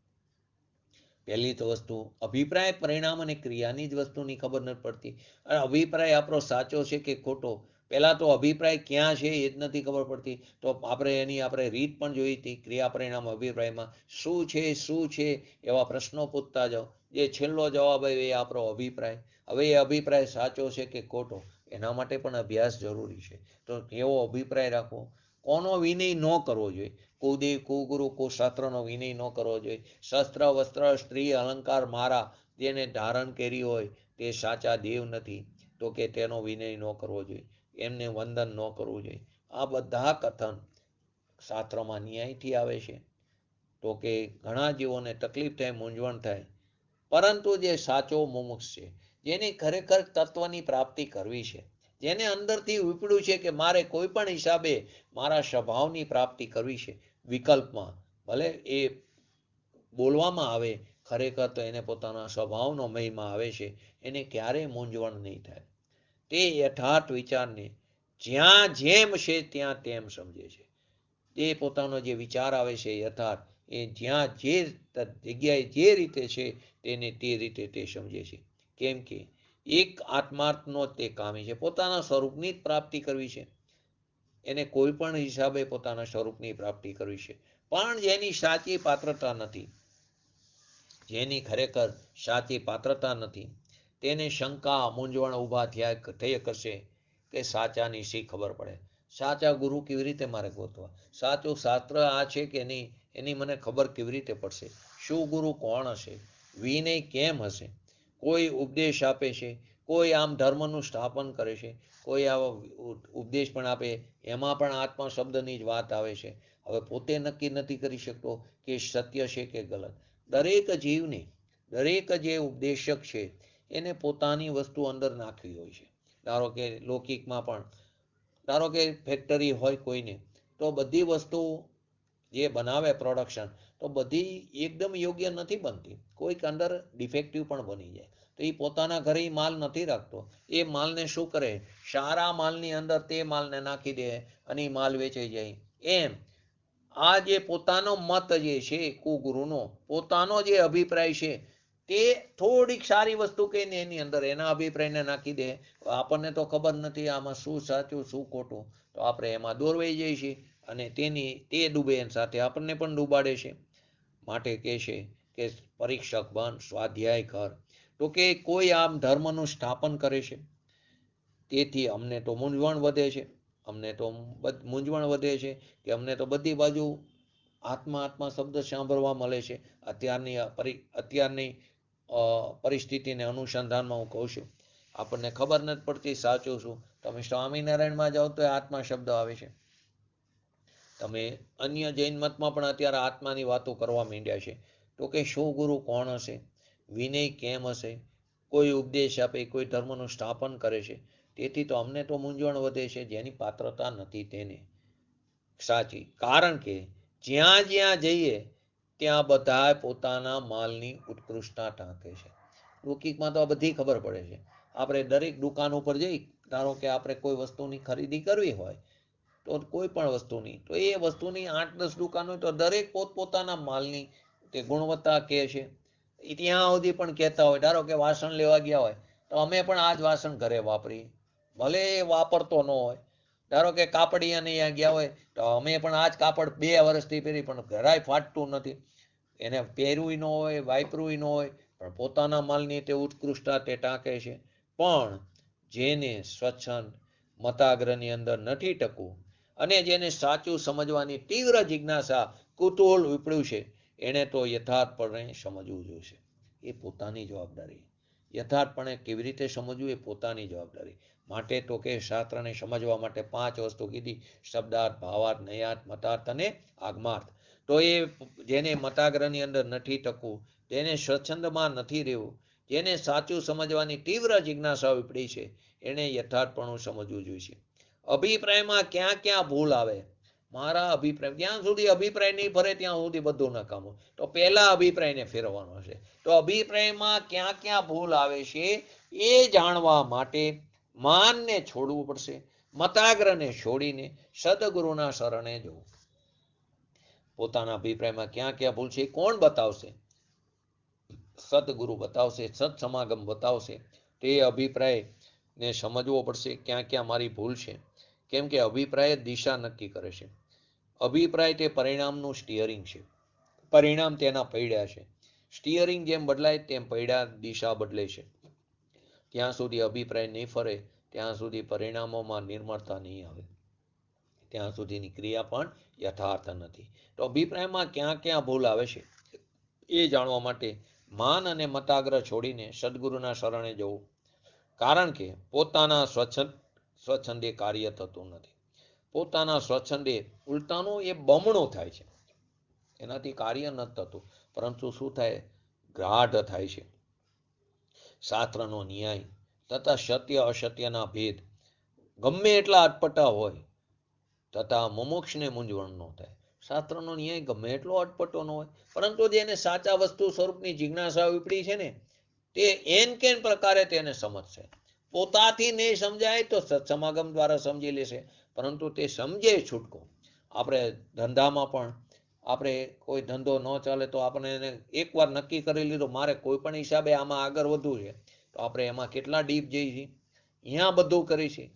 પહેલી તો વસ્તુ, અભિપ્રાય પરિણામ અને ક્રિયાની જ વસ્તુની ખબર નથી પડતી. અને અભિપ્રાય આપણો સાચો છે કે ખોટો, પહેલાં તો અભિપ્રાય ક્યાં છે એ જ નથી ખબર પડતી. તો આપણે રીત પણ જોઈ હતી. ક્રિયા પરિણામ અભિપ્રાયમાં શું છે એવા પ્રશ્નો પૂછતા જાઓ. જે છેલ્લો જવાબ આવે એ આપણો અભિપ્રાય. હવે એ અભિપ્રાય સાચો છે કે ખોટો, એના માટે પણ અભ્યાસ જરૂરી છે. તો કેવો અભિપ્રાય રાખવો? કોનો વિનય ન કરવો જોઈએ? કુદેવ, કુગુરુ, કુશાસ્ત્રનો વિનય ન કરવો જોઈએ. શસ્ત્ર, વસ્ત્ર, સ્ત્રી, અલંકાર મારા જેને ધારણ કરી હોય તે સાચા દેવ નથી. તો કે તેનો વિનય ન કરવો જોઈએ, એમને વંદન ન કરવું જોઈએ. આ બધા કથન શાસ્ત્રમાં ન્યાયથી આવે છે. તો કે ઘણા જીવોને તકલીફ થાય, મૂંઝવણ થાય, પરંતુ જે સાચો મુમુક્ષ છે, જેની ખરેખર તત્વની પ્રાપ્તિ કરવી છે, જેને અંદરથી ઉપડ્યું છે કે મારે કોઈ પણ હિસાબે મારા સ્વભાવની પ્રાપ્તિ કરવી છે, વિકલ્પમાં ભલે એ બોલવામાં આવે, ખરેખર તો એને પોતાના સ્વભાવનો મહિમા આવે છે. એને ક્યારેય મૂંઝવણ નહીં થાય. તે યથાર્થ વિચારને જ્યાં જેમ છે ત્યાં તેમ સમજે છે. તે પોતાનો જે વિચાર આવે છે યથાર્થ, એ જ્યાં જે જગ્યાએ જે રીતે છે તેને તે રીતે તે સમજે છે. કેમ કે એક આત્માર્થનો તે કામી છે. પોતાના સ્વરૂપની જ પ્રાપ્તિ કરવી છે. એને કોઈ પણ હિસાબે પોતાના સ્વરૂપની પ્રાપ્તિ કરવી છે. પણ જેની સાચી પાત્રતા નથી, જેની ખરેખર સાચી પાત્રતા નથી, તેને શંકા, મૂંઝવણ ઊભા થઈ કરશે કે સાચાની શી ખબર પડે? સાચા ગુરુ કેવી રીતે મારે ગોતવા? સાચું શાસ્ત્ર આ છે કે નહીં એની મને ખબર કેવી રીતે પડશે? શું ગુરુ કોણ હશે? વિનય કેમ હશે? કોઈ ઉપદેશ આપે છે, કોઈ આમ ધર્મનું સ્થાપન કરે છે, કોઈ આવો ઉપદેશ પણ આપે, એમાં પણ આત્મા શબ્દની જ વાત આવે છે. હવે પોતે નક્કી નથી કરી શકતો કે સત્ય છે કે ગલત. દરેક જીવને, દરેક જે ઉપદેશક છે એને પોતાની વસ્તુ અંદર નાખવી હોય છે. ધારો કે લૌકિકમાં પણ, ધારો કે ફેક્ટરી હોય કોઈને, તો બધી વસ્તુ જે બનાવે પ્રોડક્શન, તો બધી એકદમ યોગ્ય નથી બનતી, કોઈક અંદર ડિફેક્ટિવ પણ બની જાય. તો એ પોતાના ઘરે માલ નથી રાખતો, એ માલને શું કરે, સારા માલની અંદર તે માલને નાખી દે અને એ માલ વેચાઈ જાય. એમ આ જે પોતાનો મત જે છે કુગુરુનો પોતાનો જે અભિપ્રાય છે, તે થોડીક સારી વસ્તુ કહીને એની અંદર એના અભિપ્રાયને નાખી દે. આપણને તો ખબર નથી આમાં શું સાચું શું ખોટું, તો આપણે એમાં દોરવાઈ જઈએ છીએ અને તે ડૂબે એની સાથે આપણને પણ ડૂબાડે છે. માટે કહે છે કે પરીક્ષક બન, સ્વાધ્યાય કર. તો કે કોઈ આમ ધર્મનું સ્થાપન કરે છે, તેથી અમને તો મૂંઝવણ વધે છે, કે અમને તો બધી બાજુ આત્મા આત્મા શબ્દ સાંભળવા મળે છે. અત્યારની પરિસ્થિતિને અનુસંધાનમાં હું કહું છું, આપણને ખબર નથી પડતી સાચું શું. તમે સ્વામિનારાયણમાં જાઓ તો આત્મા શબ્દ આવે છે. તમે અન્ય જૈન મતમાં પણ અત્યારે આત્માની વાતો કરવા માંડ્યા છે. તો કે શું ગુરુ કોણ હશે, વિનય કેમ હશે, કોઈ ઉપદેશ આપે, કોઈ ધર્મનું સ્થાપન કરે છે. તેથી તો અમને તો મૂંઝવણ વધે છે, જેની પાત્રતા નથી તેને સાચી. કારણ કે જ્યાં જ્યાં જઈએ ત્યાં બધા પોતાના માલની ઉત્કૃષ્ટતા ટાંકે છે. લૌકિકમાં તો આ બધી ખબર પડે છે. આપણે દરેક દુકાન ઉપર જઈ, ધારો કે આપણે કોઈ વસ્તુની ખરીદી કરવી હોય, તો કોઈ પણ વસ્તુની, તો એ વસ્તુની 8-10 દુકાન હોય તો દરેક પોતપોતાના માલની તે ગુણવત્તા કહે છે. ત્યાં સુધી પણ કહેતા હોય, ધારો કે વાસણ લેવા ગયા હોય તો અમે પણ આ જ વાસણ ઘરે વાપરીએ, ભલે એ વાપરતો ન હોય. ધારો કે કાપડિયાને અહીંયા ગયા હોય તો અમે પણ આ જ કાપડ 2 વર્ષથી પહેરી, પણ જરાય ફાટતું નથી, એને પહેરવું ન હોય, વાપરવું ન હોય, પણ પોતાના માલની તે ઉત્કૃષ્ટતા તે ટાંકે છે. પણ જેને સ્વચ્છંદ મતાગ્રની અંદર નથી ટકવું અને જેને સાચું સમજવાની તીવ્ર જિજ્ઞાસા કુતૂહલ ઉપડ્યું છે, એને તો યથાર્થપણે સમજવું જોઈશે. એ પોતાની જવાબદારી. યથાર્થપણે કેવી રીતે સમજવું એ પોતાની જવાબદારી. માટે તો કે શાસ્ત્રને સમજવા માટે 5 વસ્તુ કીધી: શબ્દાર્થ, ભાવાર્થ, નયાર્થ, મતાર્થ અને આગમાર્થ. તો એ જેને મતાગ્રની અંદર નથી ટકવું, જેને સ્વચ્છંદમાં નથી રહેવું, જેને સાચું સમજવાની તીવ્ર જિજ્ઞાસા ઉપડી છે, એને યથાર્થપણું સમજવું જોઈએ. અભિપ્રાયમાં ક્યાં ક્યાં ભૂલ આવે, મારા અભિપ્રાય, જ્યાં સુધી અભિપ્રાય નહીં ફરે ત્યાં સુધી બધું નકામું. તો પહેલા અભિપ્રાયને ફેરવવાનો છે. તો અભિપ્રાયમાં ક્યાં ક્યાં ભૂલ આવે છે એ જાણવા માટે માનને છોડવું પડશે, મતાગ્રને છોડીને સદગુરુના શરણે જવું. પોતાના અભિપ્રાયમાં ક્યાં ક્યાં ભૂલ છે કોણ બતાવશે? સદગુરુ બતાવશે, સત્સમાગમ બતાવશે. તે અભિપ્રાયને સમજવો પડશે ક્યાં ક્યાં મારી ભૂલ છે. કેમ કે અભિપ્રાય દિશા નક્કી કરે છે. અભિપ્રાય તે પરિણામનું સ્ટીયરિંગ છે, પરિણામ તેના પૈડા છે. સ્ટીયરિંગ જેમ બદલાય તેમ પૈડા દિશા બદલે છે. ત્યાં સુધી અભિપ્રાય નહીં ફરે ત્યાં સુધી પરિણામોમાં નિર્મળતા નહીં આવે, ત્યાં સુધીની ક્રિયા પણ યથાર્થ નથી. તો અભિપ્રાયમાં ક્યાં ક્યાં ભૂલ આવે છે એ જાણવા માટે માન અને મતાગ્ર છોડીને સદગુરુના શરણે જવું. કારણ કે પોતાના સ્વચ્છંદે કાર્ય થતું નથી. પોતાના સ્વચ્છંદે ઉલટાનું એ બમણું થાય છે, એનાથી કાર્ય નથી થતું, પરંતુ શું થાય? ગાઢ થાય છે. શાસ્ત્રનો ન્યાય તથા સત્ય અસત્યના ભેદ ગમે એટલા અટપટા હોય તથા મુમુક્ષને મૂંઝવણ ન થાય. શાસ્ત્રનો ન્યાય ગમે એટલો અટપટો ન હોય, પરંતુ જેને સાચા વસ્તુ સ્વરૂપની જિજ્ઞાસા ઉપડી છે ને, તે એન કેન પ્રકારે તેને સમજશે. પોતાથી નહીં સમજાય તો સત્સમાગમ દ્વારા સમજી લેશે, પરંતુ તે સમજે છૂટકો. આપણે ધંધામાં પણ આપણે કોઈ ધંધો ન ચાલે તો આપણે એને એકવાર નક્કી કરી લીધું મારે કોઈ પણ હિસાબે આમાં આગળ વધવું છે, તો આપણે એમાં કેટલા ડીપ જઈએ છીએ, અહીંયા બધું કરી છીએ,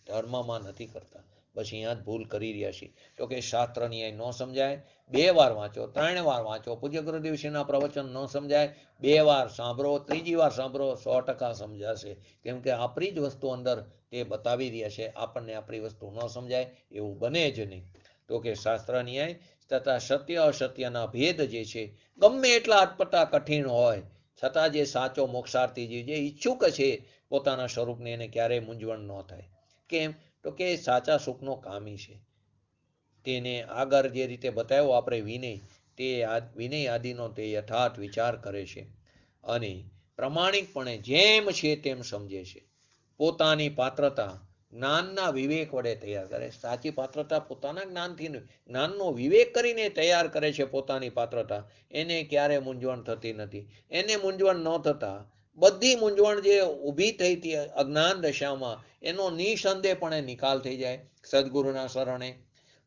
ધર્મમાં નથી કરતા. બસ અહીંયા જ ભૂલ કરી રહ્યા છીએ. તો કે શાસ્ત્ર ન્યાય ન સમજાય, 2 વાર વાંચો, 3 વાર વાંચો. પૂજ્ય ગુરુદેવશ્રીના પ્રવચન ન સમજાય, 2 વાર સાંભળો, 3જી વાર સાંભળો, 100% સમજાશે. કેમ કે આપણી જ વસ્તુ અંદર તે બતાવી રહ્યા છે. આપણને આપણી વસ્તુ ન સમજાય એવું બને જ નહીં. તો કે શાસ્ત્ર ન્યાય તથા સત્ય અસત્યના ભેદ જે છે, ગમે એટલા અટપટા કઠિન હોય છતાં જે સાચો મોક્ષાર્થી જે ઈચ્છુક છે પોતાના સ્વરૂપને, એને ક્યારેય મૂંઝવણ ન થાય. કેમ? તો કે સાચા સુખનો કામી છે. તેને આગળ જે રીતે બતાવ્યો આપણે વિનય આદિનો તે યથાર્થ વિચાર કરે છે અને પ્રમાણિકપણે જેમ છે તેમ સમજે છે. પોતાની પાત્રતા જ્ઞાનના વિવેક વડે તૈયાર કરે. સાચી પાત્રતા પોતાના જ્ઞાનથી નહીં, જ્ઞાનનો વિવેક કરીને તૈયાર કરે છે પોતાની પાત્રતા. એને ક્યારે મૂંઝવણ થતી નથી. એને મૂંઝવણ ન થતા બધી મૂંઝવણ જે ઊભી થઈ હતી અજ્ઞાન દશામાં એનો નિસંદેહપણે નિકાલ થઈ જાય સદગુરુના શરણે.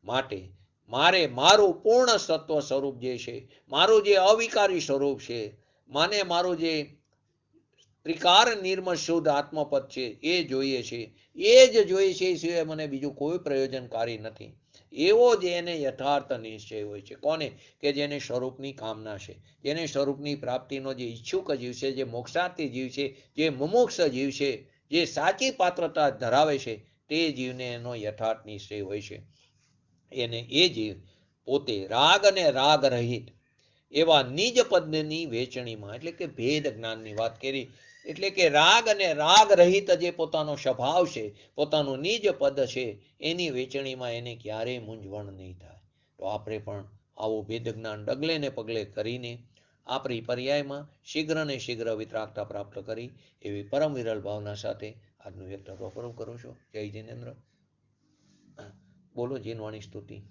માટે મારે મારું પૂર્ણ સત્વ સ્વરૂપ જે છે, મારું જે અવિકારી સ્વરૂપ છે, માને મારું જે ત્રિકાર નિર્મળ શુદ્ધ આત્મપદ છે એ જોઈએ છે. એ જ જોઈએ છે, એ સિવાય મને બીજું કોઈ પ્રયોજનકારી નથી. એવો જ એને યથાર્થ નિશ્ચય હોય છે. કોને? કે જેને સ્વરૂપની કામના છે, જેને સ્વરૂપની પ્રાપ્તિનો જે ઈચ્છુક જીવ છે, જે મોક્ષાર્થી જીવ છે, જે મુમુક્ષ જીવ છે, જે સાચી પાત્રતા ધરાવે છે, તે જીવને એનો યથાર્થ નિશ્ચય હોય છે. એને એ જીવ પોતે રાગ અને રાગ રહિત એવા નિજ પદની વેચણીમાં, એટલે કે ભેદ જ્ઞાનની વાત કરી, એટલે કે રાગ અને રાગ રહિત જે પોતાનો સ્વભાવ છે, પોતાનું નિજ પદ છે, એની વેચણીમાં એને ક્યારેય મૂંઝવણ નહીં થાય. તો આપણે પણ આવું ભેદ જ્ઞાન ડગલે ને પગલે કરીને આપણી પર્યાયમાં શીઘ્ર ને શીઘ્ર વિતરાગતા પ્રાપ્ત કરી એવી પરમ વિરલ ભાવના સાથે આજનું વ્યક્તત્વ પૂરું કરું છું. જય જિનેન્દ્ર. બોલો જીનવાણી સ્તુતિ.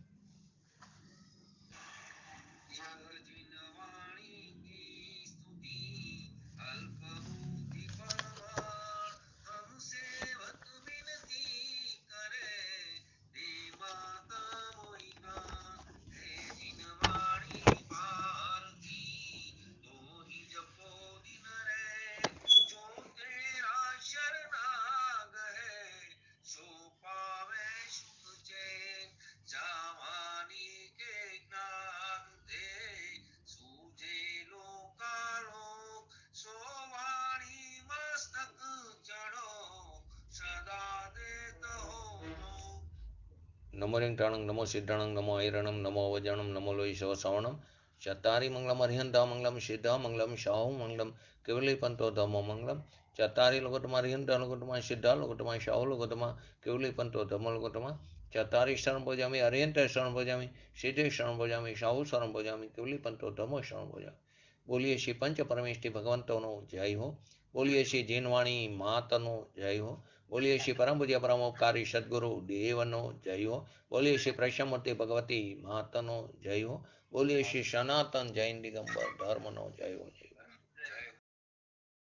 નમો રેંગટાણંગ નમો સિદ્ધાણંગ નમો ઐરણમ નમો અવજાણમ નમો લોહી શવ શ્રવણમ ચતારી મંગલમ અરિહંતા મંગલમ સિદ્ધા મંગલમ શાહુ મંગલમ કેવલી પંતો ધમો મંગલમ ચતારી લોકોટમાં અરિહંતા લોકોટમાં સિદ્ધા લોકોટમાં શાહુ લોકોટમાં કેવલી પંતો ધમો લોકોટમાં ચતારી શરણ ભોજામી અરિહંત શરણ ભોજામી સિદ્ધે શરણ ભોજામી શાહુ શરણ ભોજામી કેવલી પંતો ધમો શરણ ભોજામી. બોલીએ શ્રી પંચ પરમેષ્ઠી ભગવંતોનો જય હો. બોલીએ શ્રી જીનવાણી માતનો જય હો. બોલીએ શ્રી પરમ પૂજ્ય પરમોપકારી સદગુરુ દેવનો જય હો. બોલીએ શ્રી પ્રશ્નમૂર્તિ ભગવતી માતનો જય હો. બોલીએ શ્રી સનાતન જૈન દિગંબર ધર્મનો જય હો.